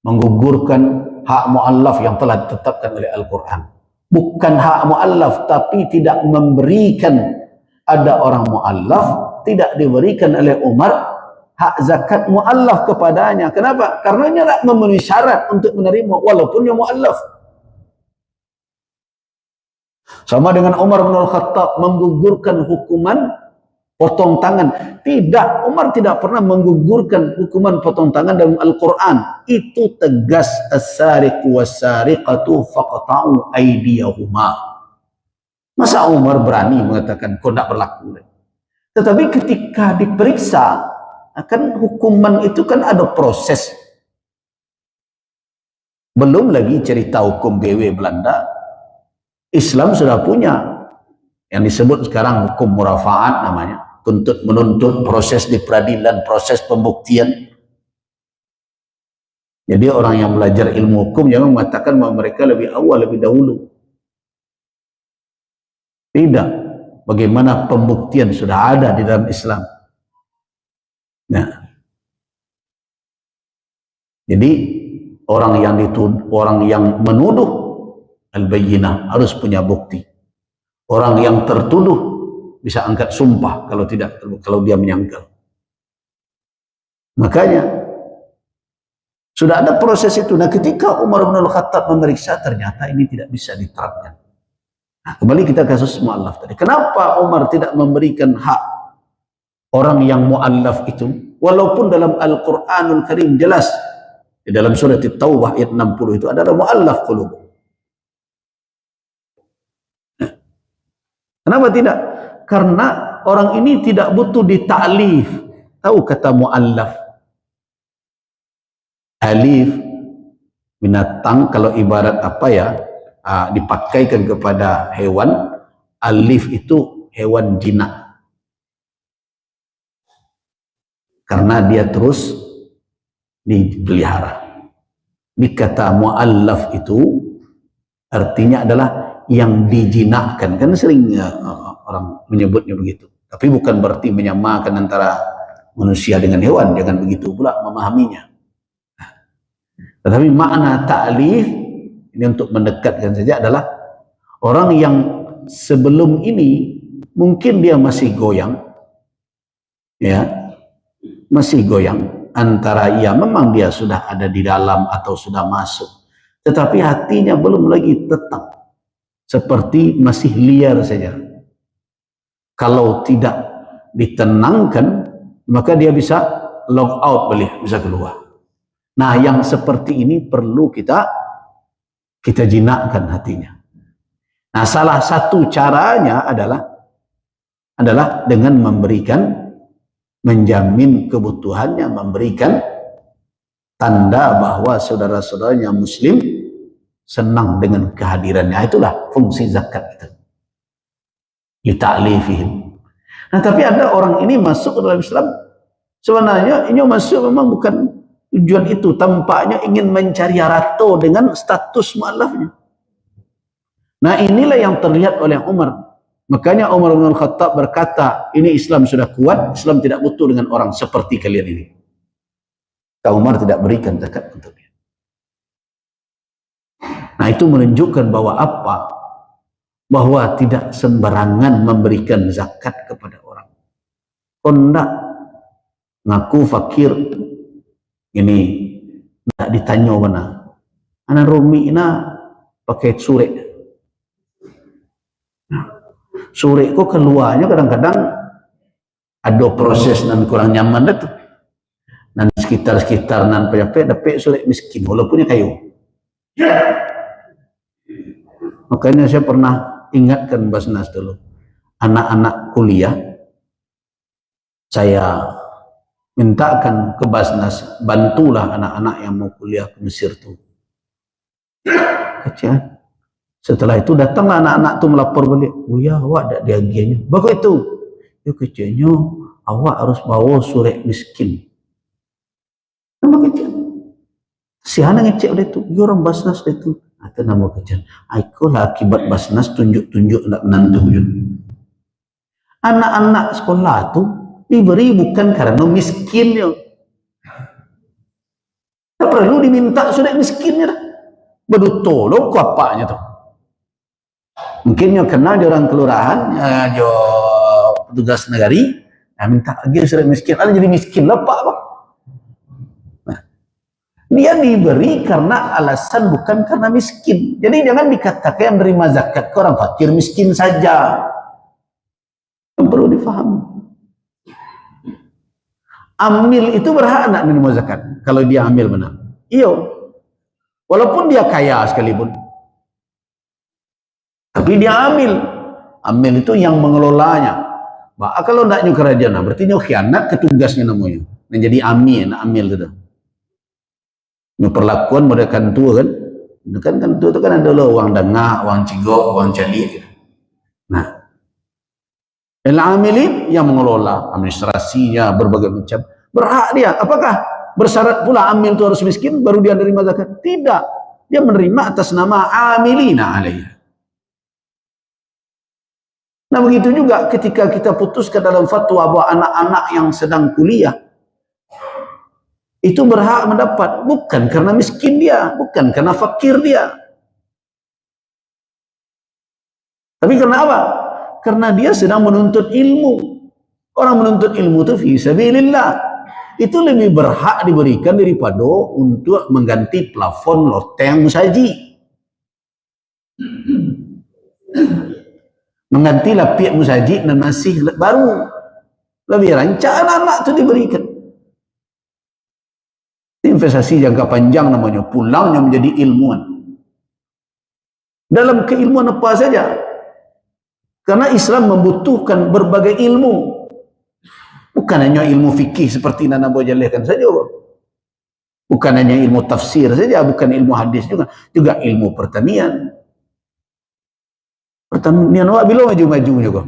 menggugurkan hak mu'allaf yang telah ditetapkan oleh Al-Quran. Bukan hak mu'allaf, tapi tidak memberikan, ada orang mu'allaf tidak diberikan oleh Umar hak zakat mu'allaf kepadanya. Kenapa? Karena dia tak memenuhi syarat untuk menerima walaupun dia mu'allaf. Sama dengan Umar bin Khattab menggugurkan hukuman potong tangan. Tidak, Umar tidak pernah menggugurkan hukuman potong tangan dalam Al-Quran. Itu tegas, as-sariqu was-sariqatu faqta'u aydiyahuma. Masa Umar berani mengatakan kau tidak berlaku? Tetapi ketika diperiksa, akan hukuman itu kan ada proses. Belum lagi cerita hukum BW Belanda, Islam sudah punya yang disebut sekarang hukum murafaat namanya, tuntut menuntut, proses di peradilan, proses pembuktian. Jadi orang yang belajar ilmu hukum jangan mengatakan bahwa mereka lebih awal, lebih dahulu. Tidak. Bagaimana pembuktian sudah ada di dalam Islam. Nah, jadi orang yang menuduh al-bayyinah harus punya bukti. Orang yang tertuduh bisa angkat sumpah kalau dia menyangkal. Makanya sudah ada proses itu. Nah, ketika Umar bin Khattab memeriksa, ternyata ini tidak bisa diterapkan. Nah, kembali kita kasus mu'allaf tadi. Kenapa Umar tidak memberikan hak orang yang mu'allaf itu? Walaupun dalam Al-Quranul Karim jelas, di dalam surat At-Taubah ayat 60 itu adalah mu'allaf qulub. Kenapa tidak? Karena orang ini tidak butuh dita'lif. Tahu kata mu'allaf? Alif, binatang, kalau ibarat apa ya, dipakaikan kepada hewan. Alif itu hewan jinak. Karena dia terus dipelihara. Dikata mu'allaf itu artinya adalah yang dijinakkan. Kan sering orang menyebutnya begitu. Tapi bukan berarti menyamakan antara manusia dengan hewan. Jangan begitu pula memahaminya. Tetapi makna ta'lif ini untuk mendekatkan saja adalah orang yang sebelum ini mungkin dia masih goyang, ya, masih goyang antara ya memang dia sudah ada di dalam atau sudah masuk, tetapi hatinya belum lagi tetap, seperti masih liar saja. Kalau tidak ditenangkan, maka dia bisa log out balik, bisa keluar. Nah, yang seperti ini perlu kita jinakkan hatinya. Nah, salah satu caranya adalah dengan menjamin kebutuhannya, memberikan tanda bahwa saudara-saudaranya muslim senang dengan kehadirannya. Itulah fungsi zakat itu. Lita'lifihim. Nah, tapi ada orang ini masuk ke dalam Islam, sebenarnya ini masuk memang bukan tujuan itu, tampaknya ingin mencari harato dengan status mu'allafnya. Nah, inilah yang terlihat oleh Umar. Makanya Umar bin Khattab berkata, ini Islam sudah kuat, Islam tidak butuh dengan orang seperti kalian ini. Umar tidak berikan zakat untuk dia. Nah, itu menunjukkan bahwa apa? Bahwa tidak sembarangan memberikan zakat kepada orang. Kondak ngaku fakir, ini tidak ditanya mana. Anak Rumi ini pakai surek. Surek kok keluarnya kadang-kadang ada proses dan kurang nyaman itu. Dan sekitar nan dapat surek miskin walaupun kayu. Makanya saya pernah ingatkan Basnas dulu, anak-anak kuliah saya mintakan ke Basnas, bantulah anak-anak yang mau kuliah ke Mesir tuh. Kecil. Setelah itu datanglah anak-anak tuh melapor balik, "Buya, awak ada diagiannya." Bagus itu. Ya kecilnya, awak harus bawa surat miskin. Nama kecil. Si anak ngecek udah itu, orang Basnas itu. Itu nama kecil. Aku lah akibat Basnas tunjuk-tunjuk nak menantu. Anak-anak sekolah tu diberi bukan karena miskinnya. Tak perlu diminta surat miskinnya. Bedu tolong ku apanya tu. Mungkinnya kena di orang kelurahan, jo petugas negari, minta lagi surat miskin. Ada jadi miskin lah pak. Nah, dia diberi karena alasan bukan karena miskin. Jadi jangan dikatakan yang menerima zakat ke orang fakir miskin saja. Yang perlu difahami. Amil itu berhak nak menerima zakat kalau dia amil benar. Iya. Walaupun dia kaya sekalipun. Tapi dia amil. Amil itu yang mengelolanya. Kalau tidak nyu kerajaan, berarti nyu khianat ke tugasnya namanya. Menjadi amil, amil itu. Nyu perlakuan mereka tua kan. Kan tua itu kan ada uang dengah, uang cigok, uang cali. Nah, al-amilin yang mengelola administrasinya berbagai macam berhak dia. Apakah bersyarat pula amil itu harus miskin baru dia menerima zakat? Tidak, dia menerima atas nama amilina alaiha. Nah begitu juga ketika kita putuskan dalam fatwa bahwa anak-anak yang sedang kuliah itu berhak mendapat bukan karena miskin dia, bukan karena fakir dia, tapi karena apa? Karena dia sedang menuntut ilmu. Orang menuntut ilmu itu fi sabilillah. Itu lebih berhak diberikan daripada untuk mengganti plafon loteng musaji. Mengganti lapiak musaji dan masih baru. Lebih rancak anak-anak itu diberikan. Investasi jangka panjang namanya. Pulangnya menjadi ilmuwan. Dalam keilmuan apa saja? Karena Islam membutuhkan berbagai ilmu. Bukan hanya ilmu fikih seperti Nana Bojalehkan saja. Bukan hanya ilmu tafsir saja, bukan ilmu hadis juga. Juga ilmu pertanian. Pertanian awak bila maju-maju juga.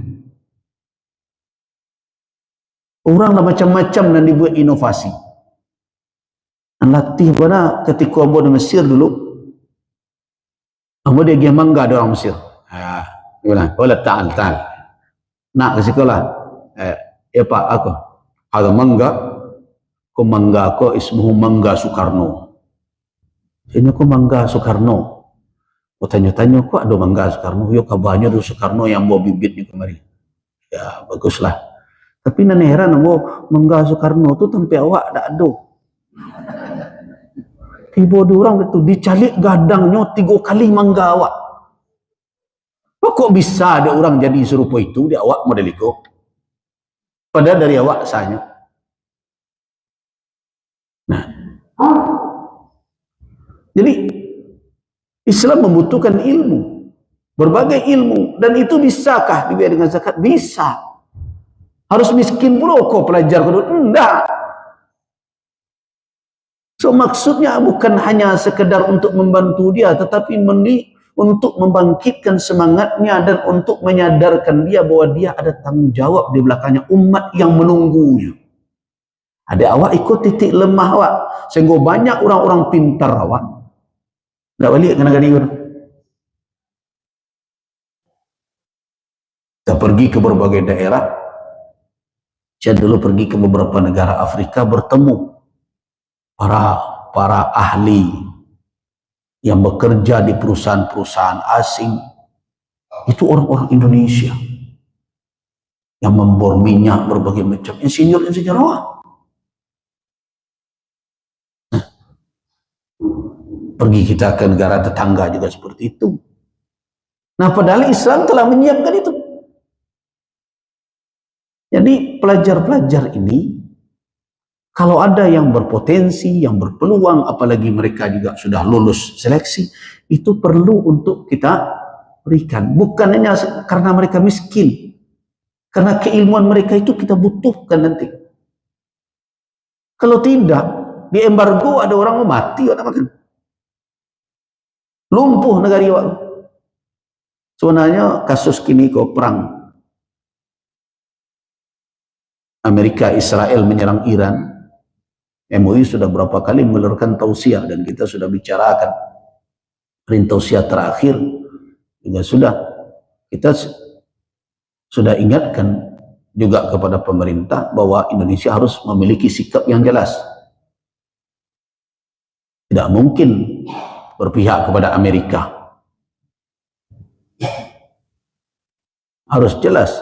Orang lah macam-macam dan dibuat inovasi. Latih pada ketika Abu di Mesir dulu. Abu dia pergi mangga ada orang Mesir. Gimana? Wala ta'al. Nak ke sekolah. Ya pak aku. Ada mangga. Ko mangga ko ismuhu Mangga Soekarno. Ini ko Mangga Soekarno. Ko tanya-tanya kok ada Mangga Soekarno. Yo kabarnya ada Soekarno yang bawa bibitnya kemari. Ya baguslah. Tapi nana heran bahwa Mangga Soekarno tu tempat awak tak ada. Tiba dua orang itu dicalik gadangnya 3 kali mangga awak. Kok bisa ada orang jadi serupa itu di awak model itu? Padahal dari awak sahnya. Nah, jadi Islam membutuhkan ilmu, berbagai ilmu, dan itu bisakah dibayar dengan zakat? Bisa. Harus miskin pula kok pelajar kedua? Enggak. So maksudnya bukan hanya sekedar untuk membantu dia, tetapi untuk membangkitkan semangatnya dan untuk menyadarkan dia bahwa dia ada tanggung jawab di belakangnya umat yang menunggunya. Ada awak ikut titik lemah awak, sehingga banyak orang-orang pintar awak tak balik ke negara ini. Kita pergi ke berbagai daerah. Saya dulu pergi ke beberapa negara Afrika, bertemu para ahli yang bekerja di perusahaan-perusahaan asing. Itu orang-orang Indonesia yang membor minyak berbagai macam, insinyur-insinyur awak. Pergi kita ke negara tetangga juga seperti itu. Nah, padahal Islam telah menyiapkan itu. Jadi pelajar-pelajar ini, kalau ada yang berpotensi, yang berpeluang, apalagi mereka juga sudah lulus seleksi, itu perlu untuk kita berikan. Bukan hanya karena mereka miskin, karena keilmuan mereka itu kita butuhkan nanti. Kalau tidak, di embargo ada orang mau mati, orang makan. Lumpuh negara awak. Sebenarnya kasus kini kok perang Amerika Israel menyerang Iran, MUI sudah berapa kali mengeluarkan tausiah dan kita sudah bicarakan. Tausiah terakhir juga sudah kita sudah ingatkan juga kepada pemerintah bahwa Indonesia harus memiliki sikap yang jelas. Tidak mungkin berpihak kepada Amerika. Harus jelas.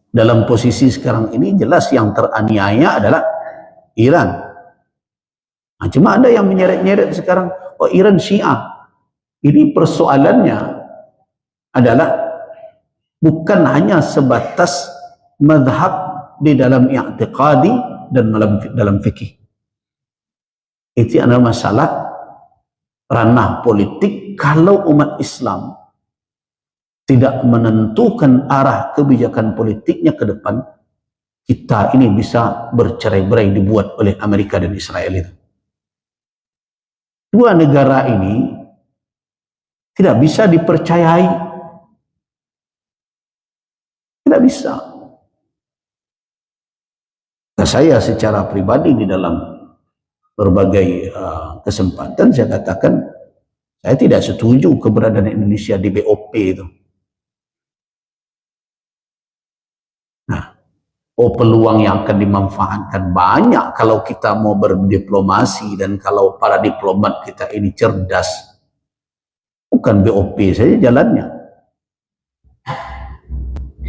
Dalam posisi sekarang ini jelas yang teraniaya adalah Iran. Nah, cuma ada yang menyeret-nyeret sekarang, oh Iran Syiah. Ini persoalannya adalah bukan hanya sebatas madhab di dalam i'tiqadi dan dalam fikih. Itu adalah masalah ranah politik. Kalau umat Islam tidak menentukan arah kebijakan politiknya ke depan, kita ini bisa bercerai-berai dibuat oleh Amerika dan Israel itu. Dua negara ini tidak bisa dipercayai. Tidak bisa. Nah, saya secara pribadi di dalam berbagai kesempatan saya katakan saya tidak setuju keberadaan Indonesia di BOP itu. Nah, peluang yang akan dimanfaatkan banyak kalau kita mau berdiplomasi dan kalau para diplomat kita ini cerdas. Bukan BOP saja jalannya.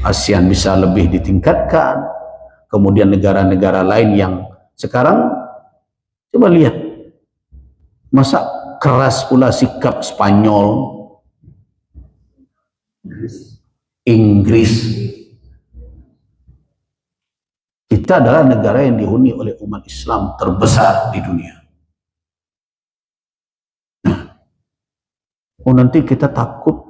ASEAN bisa lebih ditingkatkan. Kemudian negara-negara lain yang sekarang coba lihat, masa keras pula sikap Spanyol, Inggris. Kita adalah negara yang dihuni oleh umat Islam terbesar di dunia. Nah, nanti kita takut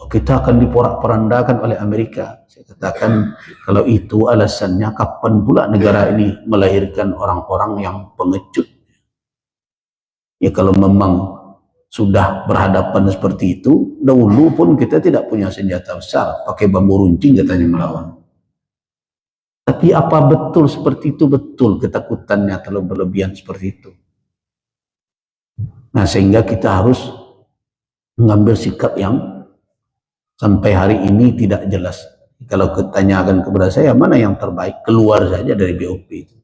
kita akan diporak-porandakan oleh Amerika. Saya katakan kalau itu alasannya, kapan pula negara ini melahirkan orang-orang yang pengecut? Ya kalau memang sudah berhadapan seperti itu, dahulu pun kita tidak punya senjata besar, pakai bambu runcing katanya melawan. Tapi apa betul seperti itu? Betul ketakutannya terlalu berlebihan seperti itu. Nah, sehingga kita harus mengambil sikap yang sampai hari ini tidak jelas. Kalau ditanyakan kepada saya mana yang terbaik, keluar saja dari BOP itu.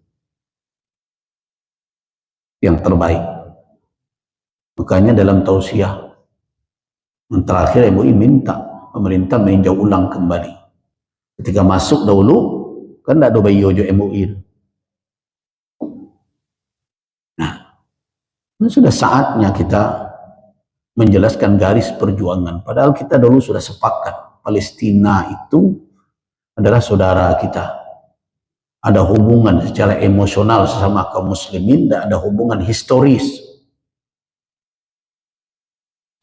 Yang terbaik. Makanya dalam tausiah yang terakhir MUI minta pemerintah meninjau ulang kembali. Ketika masuk dahulu kan tidak ada bayi ojo MUI. Nah, ini sudah saatnya kita menjelaskan garis perjuangan. Padahal kita dulu sudah sepakat Palestina itu adalah saudara kita. Ada hubungan secara emosional sesama kaum muslimin dan ada hubungan historis.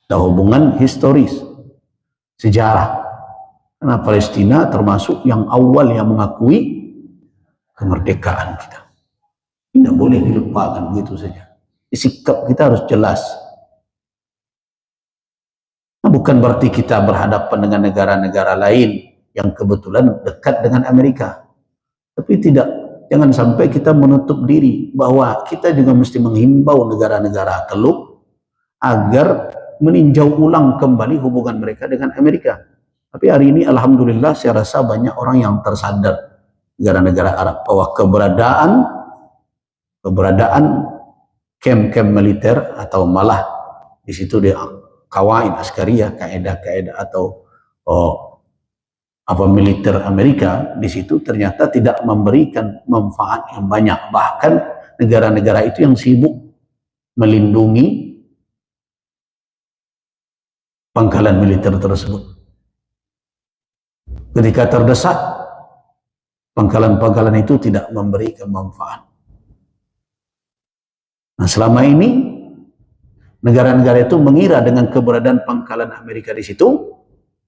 Ada hubungan historis, sejarah. Karena Palestina termasuk yang awal yang mengakui kemerdekaan kita. Tidak boleh dilupakan begitu saja. Sikap kita harus jelas. Nah, bukan berarti kita berhadapan dengan negara-negara lain yang kebetulan dekat dengan Amerika. Tapi jangan sampai kita menutup diri bahwa kita juga mesti menghimbau negara-negara Teluk agar meninjau ulang kembali hubungan mereka dengan Amerika. Tapi hari ini alhamdulillah saya rasa banyak orang yang tersadar negara-negara Arab bahwa keberadaan camp-camp militer atau malah di situ dia kawaid askariyah, kaedah-kaedah atau militer Amerika di situ ternyata tidak memberikan manfaat yang banyak. Bahkan negara-negara itu yang sibuk melindungi pangkalan militer tersebut. Ketika terdesak, pangkalan-pangkalan itu tidak memberikan manfaat. Nah, selama ini negara-negara itu mengira dengan keberadaan pangkalan Amerika di situ,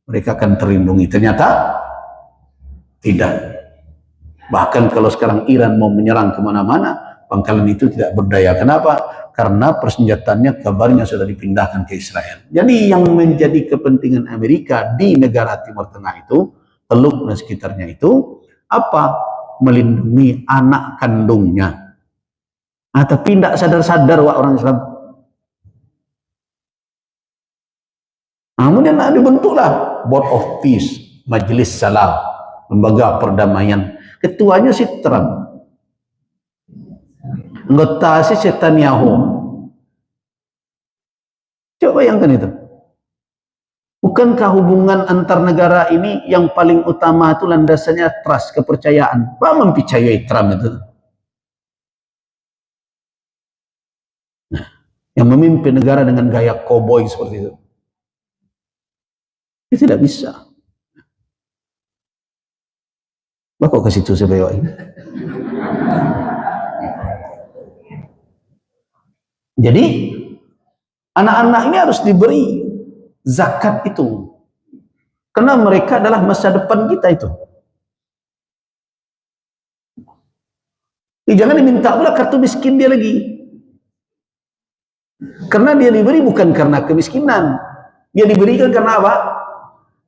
mereka akan terlindungi. Ternyata tidak. Bahkan kalau sekarang Iran mau menyerang kemana-mana, pangkalan itu tidak berdaya. Kenapa? Karena persenjataannya kabarnya sudah dipindahkan ke Israel. Jadi yang menjadi kepentingan Amerika di negara Timur Tengah itu Teluk dan sekitarnya itu apa? Melindungi anak kandungnya. Nah, tapi tidak sadar-sadar orang Islam. Kemudian dibentuklah Board of Peace, Majelis Salam, lembaga perdamaian. Ketuanya si Trump, anggota si Netanyahu. Coba bayangkan itu. Bukankah hubungan antar negara ini yang paling utama itu landasannya trust, kepercayaan? Apa mempercayai Trump itu? Nah, yang memimpin negara dengan gaya koboi seperti itu. Dia tidak bisa. Kok ke situ saya bawa ini? Jadi anak-anak ini harus diberi zakat itu, karena mereka adalah masa depan kita itu. Jangan diminta pula kartu miskin dia lagi, karena dia diberi bukan karena kemiskinan, dia diberikan karena apa?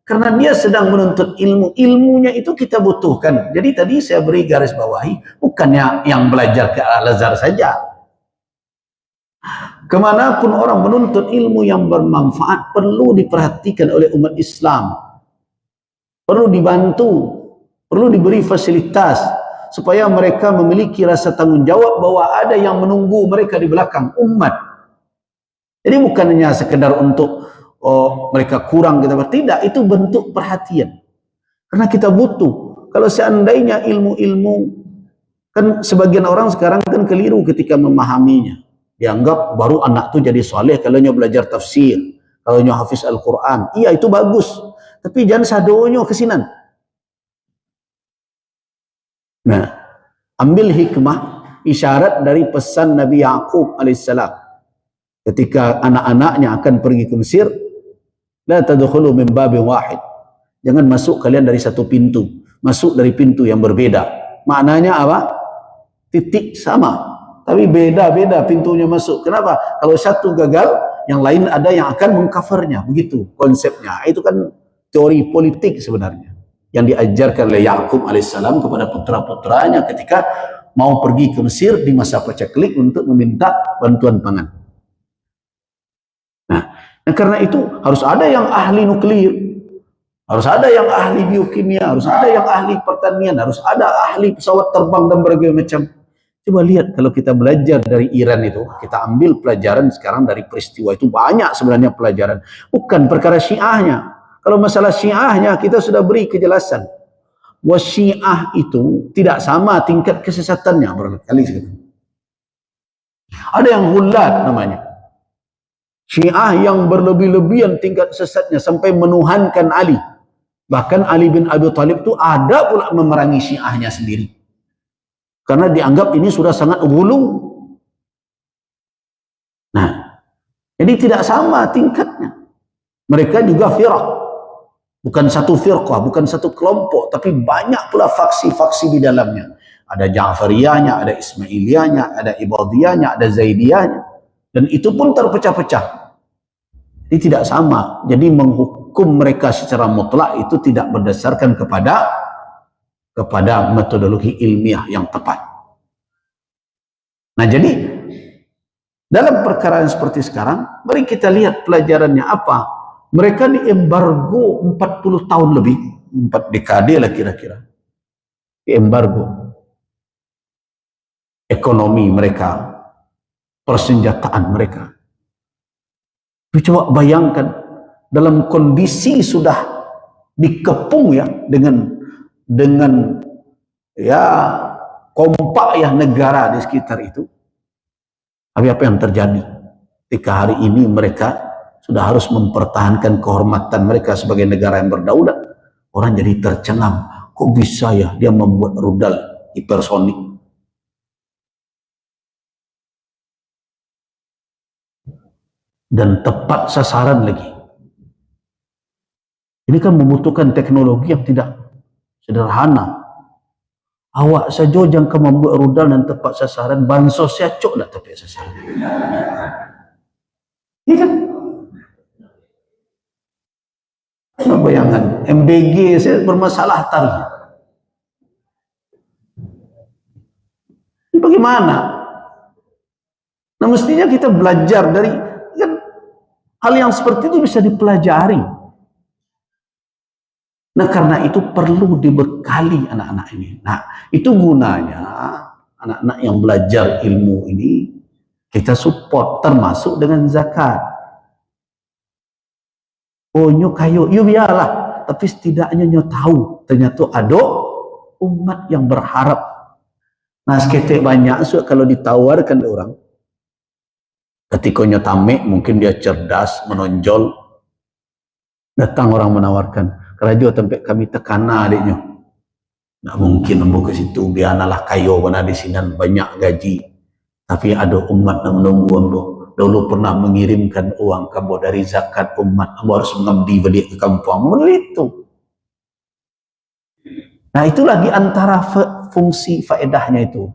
Karena dia sedang menuntut ilmu. Ilmunya itu kita butuhkan. Jadi tadi saya beri garis bawahi, bukannya yang belajar ke Al-Azhar saja. Kemanapun orang menuntut ilmu yang bermanfaat, perlu diperhatikan oleh umat Islam, perlu dibantu, perlu diberi fasilitas, supaya mereka memiliki rasa tanggung jawab bahwa ada yang menunggu mereka di belakang umat. Jadi bukan hanya sekedar untuk mereka kurang kita tidak, itu bentuk perhatian, karena kita butuh. Kalau seandainya ilmu-ilmu, kan sebagian orang sekarang kan keliru ketika memahaminya. Dianggap baru anak tuh jadi soleh kalau belajar tafsir, kalau hafiz Al-Quran. Iya, itu bagus, tapi jangan sadonyo kesinan. Nah, ambil hikmah isyarat dari pesan Nabi Yaqub alaihissalam ketika anak-anaknya akan pergi ke Mesir. La tadkhulu min babin wahid. Jangan masuk kalian dari satu pintu, masuk dari pintu yang berbeda. Maknanya apa? Titik sama, tapi beda-beda pintunya masuk. Kenapa? Kalau satu gagal, yang lain ada yang akan mengcovernya. Begitu konsepnya. Itu kan teori politik sebenarnya yang diajarkan oleh Yaqub alaihissalam kepada putra-putranya ketika mau pergi ke Mesir di masa paceklik untuk meminta bantuan pangan. Nah, karena itu harus ada yang ahli nuklir, harus ada yang ahli biokimia, harus ada yang ahli pertanian, harus ada ahli pesawat terbang dan berbagai macam. Coba lihat kalau kita belajar dari Iran itu, kita ambil pelajaran sekarang dari peristiwa itu, banyak sebenarnya pelajaran. Bukan perkara syiahnya. Kalau masalah syiahnya kita sudah beri kejelasan. Bahwa syiah itu tidak sama tingkat kesesatannya berkali sekali. Ada yang hulat namanya. Syiah yang berlebih-lebihan tingkat sesatnya sampai menuhankan Ali. Bahkan Ali bin Abi Thalib itu ada pula memerangi syiahnya sendiri. Karena dianggap ini sudah sangat ghulu. Nah, jadi tidak sama tingkatnya. Mereka juga firaq. Bukan satu firqah, bukan satu kelompok, tapi banyak pula faksi-faksi di dalamnya. Ada Ja'fariyahnya, ada Ismailiyahnya, ada Ibadiyahnya, ada Zaidiyahnya. Dan itu pun terpecah-pecah. Ini tidak sama. Jadi menghukum mereka secara mutlak itu tidak berdasarkan kepada metodologi ilmiah yang tepat. Nah, jadi dalam perkara yang seperti sekarang, mari kita lihat pelajarannya apa. Mereka diembargo 40 tahun lebih, 4 dekade lah kira-kira. Diembargo ekonomi mereka, persenjataan mereka. Coba bayangkan dalam kondisi sudah dikepung ya dengan ya kompak ya negara di sekitar itu. Tapi apa yang terjadi ketika hari ini mereka sudah harus mempertahankan kehormatan mereka sebagai negara yang berdaulat? Orang jadi tercengang, kok bisa ya dia membuat rudal hipersonik? Dan tepat sasaran lagi. Ini kan membutuhkan teknologi yang tidak sederhana. Awak saja jangka membuat rudal dan tepat sasaran, bansosnya cok lah tepat sasaran. Ini kan Bayangkan, MBG saya bermasalah tadi. Bagaimana? Nah, mestinya kita belajar dari kan, hal yang seperti itu bisa dipelajari. Nah, karena itu perlu dibekali anak-anak ini. Nah, itu gunanya anak-anak yang belajar ilmu ini kita support, termasuk dengan zakat. Oh, nyo kayo, yuk biarlah. Tapi setidaknya nyo tahu, ternyata ada umat yang berharap. Nah, seketik banyak so, kalau ditawarkan orang, ketika nyo tamek, mungkin dia cerdas, menonjol, datang orang menawarkan, kerajaan tempat kami tekana adiknya. Nggak mungkin nembus ke situ, biarlah kayo mana di sini banyak gaji. Tapi ada umat yang menunggu ambo. Dulu pernah mengirimkan uang kamu dari zakat umat, kamu harus mengabdi balik ke kampung. Begitu. Nah, itu lagi antara fungsi faedahnya itu.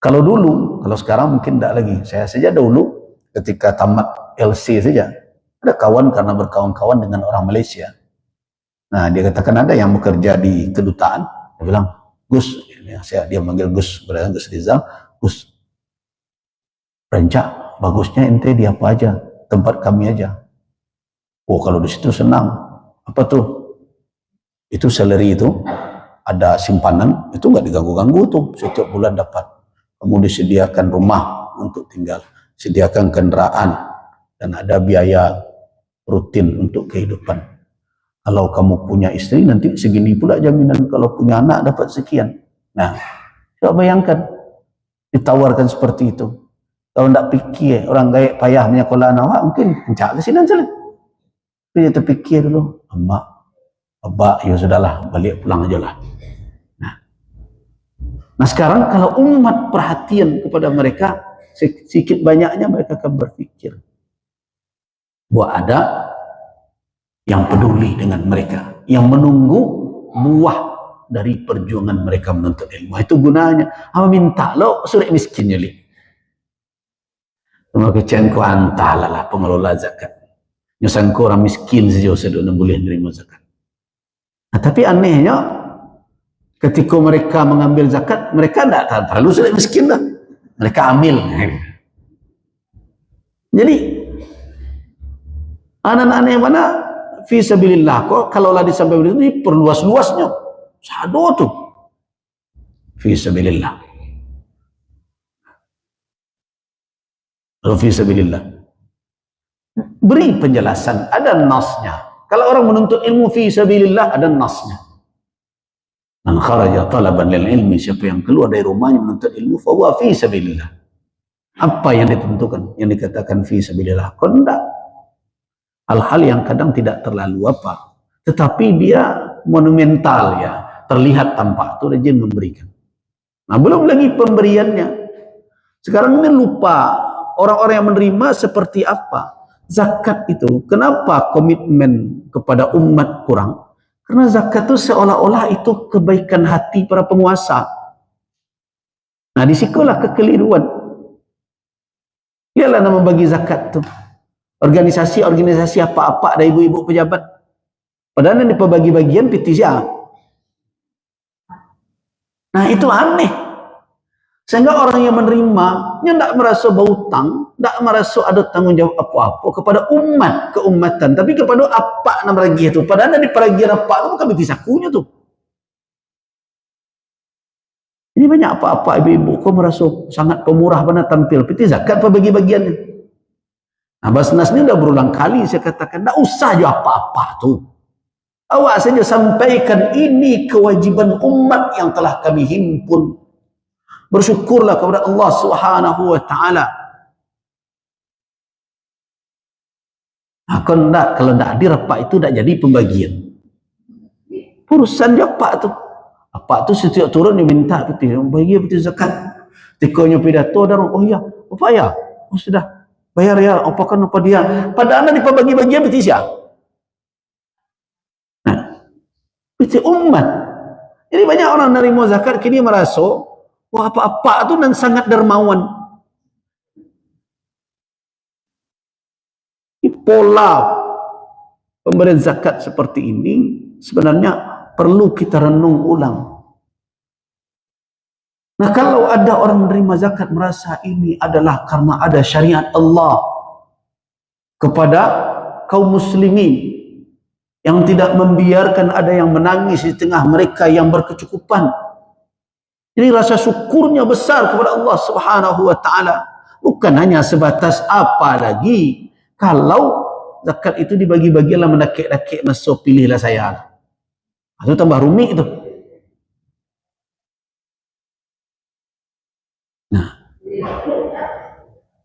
Kalau dulu, kalau sekarang mungkin tidak lagi. Saya saja dulu ketika tamat LC saja, ada kawan karena berkawan-kawan dengan orang Malaysia. Nah, dia katakan ada yang bekerja di kedutaan. Dia bilang, Gus, dia manggil Gus, berarti Gus Rizal, Gus, rencak, bagusnya ente di apa aja, tempat kami aja. Oh, kalau di situ senang. Apa tuh? Itu salary itu, ada simpanan, itu nggak diganggu-ganggu tuh, setiap bulan dapat. Kamu disediakan rumah untuk tinggal, sediakan kendaraan, dan ada biaya rutin untuk kehidupan. Kalau kamu punya istri, nanti segini pula jaminan. Kalau punya anak, dapat sekian. Nah, coba bayangkan, ditawarkan seperti itu. Kalau tidak fikir, orang gaya payah menyekolah anak, mungkin pencak ke sini saja. Dia terfikir dulu, emak, abak, ya sudahlah, balik pulang aja lah. Nah, sekarang kalau umat perhatian kepada mereka, sedikit banyaknya mereka akan berpikir bahwa ada yang peduli dengan mereka, yang menunggu buah dari perjuangan mereka menuntut ilmu. Itu gunanya. Apa minta lo surat miskin nyali. Cuma kecian ku antala pengelola zakat. Nyusangku orang miskin saja sudah boleh menerima zakat. Nah, tapi anehnya ketika mereka mengambil zakat, mereka tidak perlu surat miskin dah. Mereka ambil. Jadi anak-anak yang mana fisabilillah kok kalaulah disampaikan ini perluas-luasnya. Sado tuh. Fisabilillah. Fisabilillah. Beri penjelasan, ada nasnya. Kalau orang menuntut ilmu fisabilillah, ada nasnya. Man kharaja talaban lil ilmi, siapa yang keluar dari rumahnya menuntut ilmu, fa huwa fisabilillah. Apa yang ditentukan, yang dikatakan fisabilillah? Kondak. Hal-hal yang kadang tidak terlalu apa, tetapi dia monumental ya, terlihat tampak, itu rajin memberikan. Nah, belum lagi pemberiannya. Sekarang ini lupa orang-orang yang menerima seperti apa. Zakat itu, kenapa komitmen kepada umat kurang? Karena zakat itu seolah-olah itu kebaikan hati para penguasa. Nah, disitulah kekeliruan. Lihatlah nama bagi zakat itu. Organisasi-organisasi apa-apa ada ibu-ibu pejabat. Padahal yang dibagi-bagian PTSA. Nah, itu aneh. Sehingga orang yang menerimanya tidak merasa berhutang, tidak merasa ada tanggung jawab apa-apa kepada umat, keumatan, tapi kepada apa nama lagi itu. Padahal di peragian apa itu bukan sakunya tuh. Ini banyak apa-apa ibu-ibu kok merasa sangat pemurah mana tampil. Piti zakat apa bagi-bagiannya. Nah, Basnas ini udah berulang kali saya katakan, tidak usah aja apa-apa tuh. Awak saja sampaikan ini kewajiban umat yang telah kami himpun. Bersyukurlah kepada Allah Subhanahu wa taala. Kalau tidak hadir apa itu tidak jadi pembagian. Urusan dia apa tu? Apa tu setiap turun dia minta peti bagi peti zakat. Tikonya pidato dan oh ya, apa ya? Oh sudah bayar ya, apa kan apa dia? Padahal di pembagi-bagian peti siapa? Nah, peti umat. Jadi banyak orang nerima zakat kini merasa wah apa-apa itu dan sangat dermawan. Pola pemberian zakat seperti ini sebenarnya perlu kita renung ulang. Nah, kalau ada orang menerima zakat merasa ini adalah karena ada syariat Allah kepada kaum muslimin yang tidak membiarkan ada yang menangis di tengah mereka yang berkecukupan. Ini rasa syukurnya besar kepada Allah Subhanahu wa taala. Bukan hanya sebatas apa lagi kalau zakat itu dibagi-bagilah mendakik-dakik masuk pilihlah saya. Itu tambah rumit itu. Nah,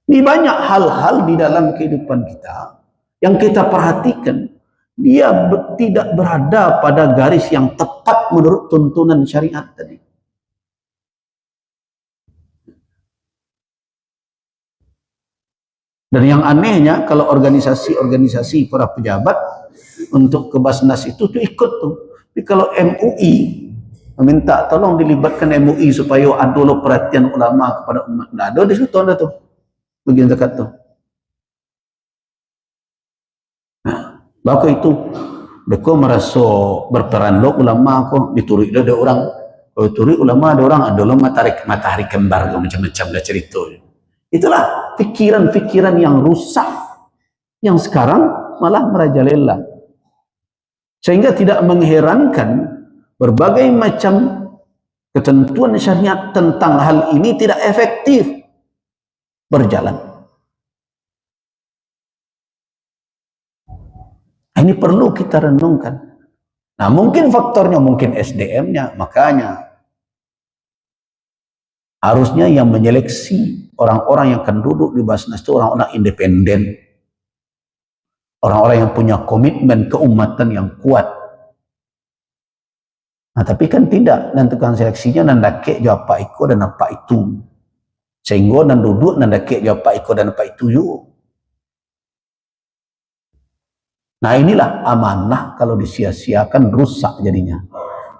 ini banyak hal-hal di dalam kehidupan kita yang kita perhatikan, dia tidak berada pada garis yang tepat menurut tuntunan syariat tadi. Dan yang anehnya kalau organisasi-organisasi para pejabat untuk ke Basnas itu tuh ikut tuh. Tapi kalau MUI meminta tolong dilibatkan MUI supaya ada perhatian ulama kepada umat. Nah, ada di situ ada tuh bagian zakat tuh. Nah, baku itu mereka merasa berperan lo ulama kok diturik ada orang. Kalau diturik ulama ada ulama tarik matahari kembar macam-macam lah cerita. Itulah pikiran-pikiran yang rusak yang sekarang malah merajalela. Sehingga tidak mengherankan berbagai macam ketentuan syariat tentang hal ini tidak efektif berjalan. Ini perlu kita renungkan. Nah, mungkin faktornya, mungkin SDM-nya, makanya harusnya yang menyeleksi orang-orang yang akan duduk di Basnas itu orang-orang independen, orang-orang yang punya komitmen keumatan yang kuat. Nah, tapi kan tidak, dan tukang seleksinya nandake jawab apa iko dan apa itu, sehingga dan duduk nandake jawab apa iko dan apa itu yuk. Nah, inilah amanah kalau disia-siakan rusak jadinya.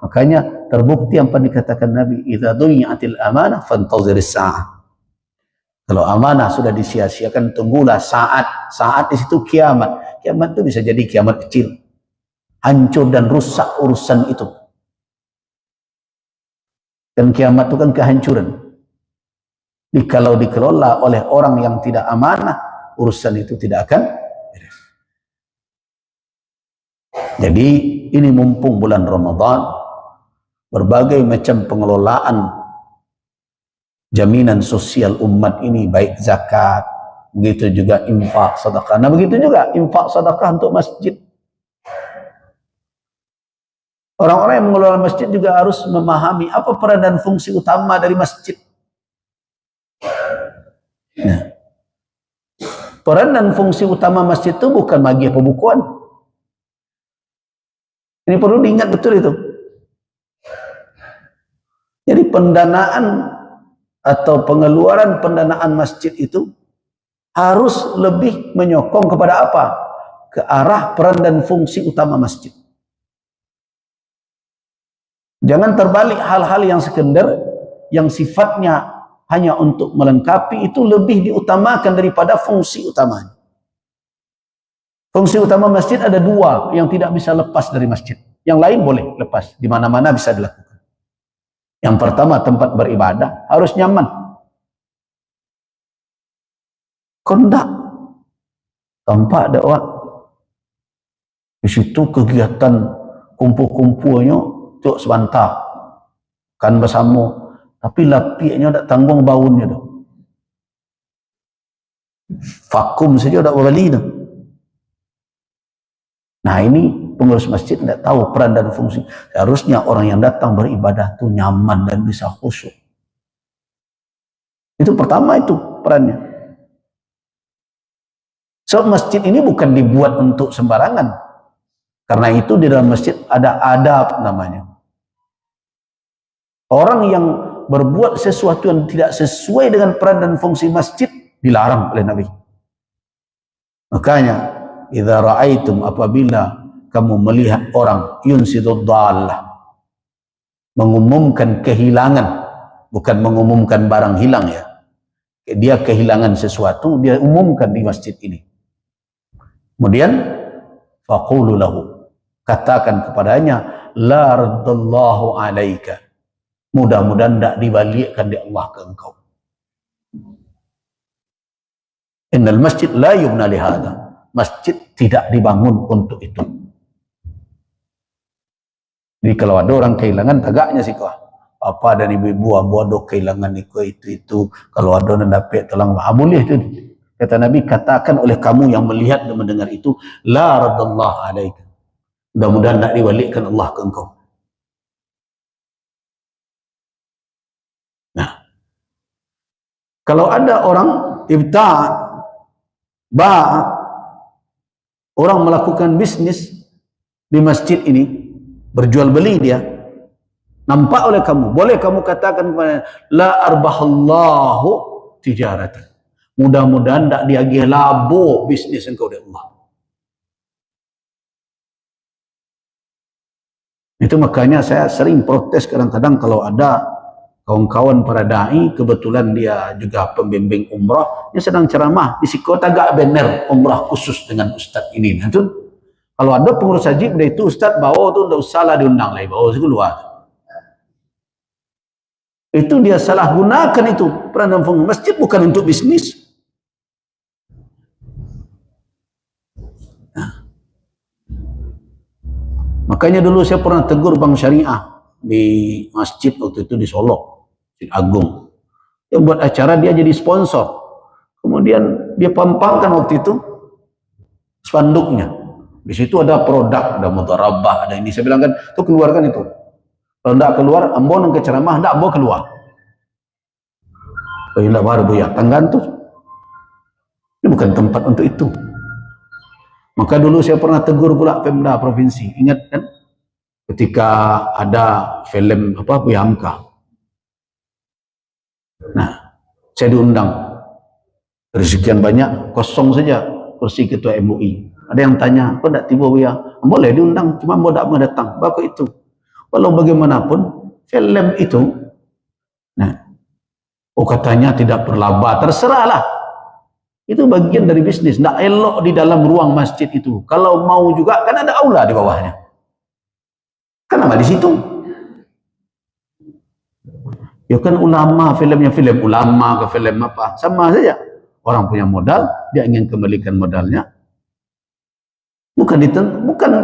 Makanya terbukti apa dikatakan Nabi, idza duyi'atil amanah fantaziris sa'ah. Kalau amanah sudah disia-siakan, tunggulah saat. Saat di situ kiamat. Kiamat itu bisa jadi kiamat kecil. Hancur dan rusak urusan itu. Dan kiamat itu kan kehancuran. Kalau dikelola oleh orang yang tidak amanah, urusan itu tidak akan beres. Jadi ini mumpung bulan Ramadan, berbagai macam pengelolaan jaminan sosial umat ini, baik zakat, begitu juga infak sedekah. Nah, begitu juga infak sedekah untuk masjid. Orang-orang yang mengelola masjid juga harus memahami apa peran dan fungsi utama dari masjid. Nah, peran dan fungsi utama masjid itu bukan bagi pembukuan. Ini perlu diingat betul itu. Jadi pendanaan atau pengeluaran pendanaan masjid itu harus lebih menyokong kepada apa? Ke arah peran dan fungsi utama masjid. Jangan terbalik, hal-hal yang sekunder yang sifatnya hanya untuk melengkapi itu lebih diutamakan daripada fungsi utamanya. Fungsi utama masjid ada dua yang tidak bisa lepas dari masjid. Yang lain boleh lepas, di mana-mana bisa dilakukan. Yang pertama, tempat beribadah harus nyaman. Kondak tampak ada orang di situ kegiatan kumpul-kumpulnya untuk sebentar kan bersama, tapi lapiknya tak tanggung baunnya dah. Vakum saja tak berbalik dah. Nah, ini pengurus masjid tidak tahu peran dan fungsi. Harusnya orang yang datang beribadah itu nyaman dan bisa khusyuk. Itu pertama, itu perannya. So, masjid ini bukan dibuat untuk sembarangan. Karena itu di dalam masjid ada adab namanya. Orang yang berbuat sesuatu yang tidak sesuai dengan peran dan fungsi masjid dilarang oleh Nabi. Makanya idza ra'aitum, apabila kamu melihat orang yunsidud dallah, mengumumkan kehilangan, bukan mengumumkan barang hilang ya. Dia kehilangan sesuatu, dia umumkan di masjid ini. Kemudian faqulu lahu, katakan kepadanya, la raddallahu alaika, mudah-mudahan tidak dibalikkan di Allah ke engkau. Innal masjid la yubna lihada, masjid tidak dibangun untuk itu. Jadi kalau ada orang kehilangan tagaknya sih kau, apa dan ibu-ibu bodoh kehilangan itu, kalau ada yang dapat tolong, boleh itu. Kata Nabi, katakan oleh kamu yang melihat dan mendengar itu, la raddallahu alaika, mudah-mudahan tak dibalikkan Allah ke engkau. Nah, kalau ada orang orang melakukan bisnis di masjid ini, berjual beli dia, nampak oleh kamu, boleh kamu katakan kepada la arbahallahu tijaratan, mudah-mudahan tak diagih labo bisnis engkau dari Allah. Itu makanya saya sering protes kadang-kadang kalau ada kawan-kawan para da'i, kebetulan dia juga pembimbing umrah, dia sedang ceramah di kota agak benar umrah khusus dengan ustaz ini. Nah, itu kalau ada pengurus haji dari itu ustaz bawa tu tidak usahlah diundang lagi, bawa keluar. Itu dia salah gunakan itu peranan masjid bukan untuk bisnis. Nah. Makanya dulu saya pernah tegur Bank Syariah di masjid waktu itu di Solo, Masjid Agung. Dia buat acara, dia jadi sponsor. Kemudian dia pampangkan waktu itu spanduknya. Di situ ada produk, ada mudharabah, ada ini. Saya bilang kan, tuh keluarkan itu. Kalau tidak keluar, ambon ke ceramah, tidak mau keluar. Oh tidak baru ya, tanggan tuh. Ini bukan tempat untuk itu. Maka dulu saya pernah tegur pula Pemda Provinsi. Ingat kan? Ketika ada film Bianca. Nah, saya diundang. Dari sekian banyak, kosong saja kursi ketua MUI. Ada yang tanya, kok tidak tiba ya? Boleh diundang, cuma tidak mau datang. Baku itu. Walau bagaimanapun, film itu, nah, katanya tidak berlaba, terserahlah. Itu bagian dari bisnis. Tidak elok di dalam ruang masjid itu. Kalau mau juga, kan ada aula di bawahnya. Kenapa di situ? Ya kan ulama, filmnya film ulama ke film apa, sama saja. Orang punya modal, dia ingin kembalikan modalnya. Bukan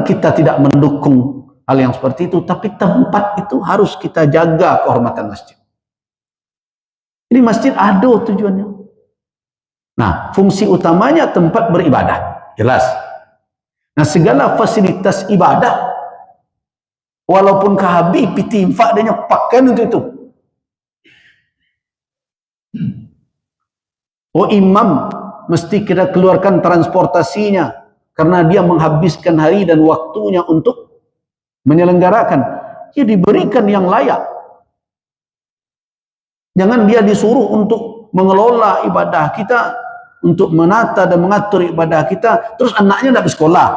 kita tidak mendukung hal yang seperti itu, tapi tempat itu harus kita jaga kehormatan masjid. Ini masjid ada tujuannya. Nah, fungsi utamanya tempat beribadah, jelas. Nah, segala fasilitas ibadah, walaupun kehabis piti infak dia pakai untuk itu. Imam mesti kita keluarkan transportasinya karena dia menghabiskan hari dan waktunya untuk menyelenggarakan. Dia diberikan yang layak. Jangan dia disuruh untuk mengelola ibadah kita, untuk menata dan mengatur ibadah kita, terus anaknya tidak bersekolah.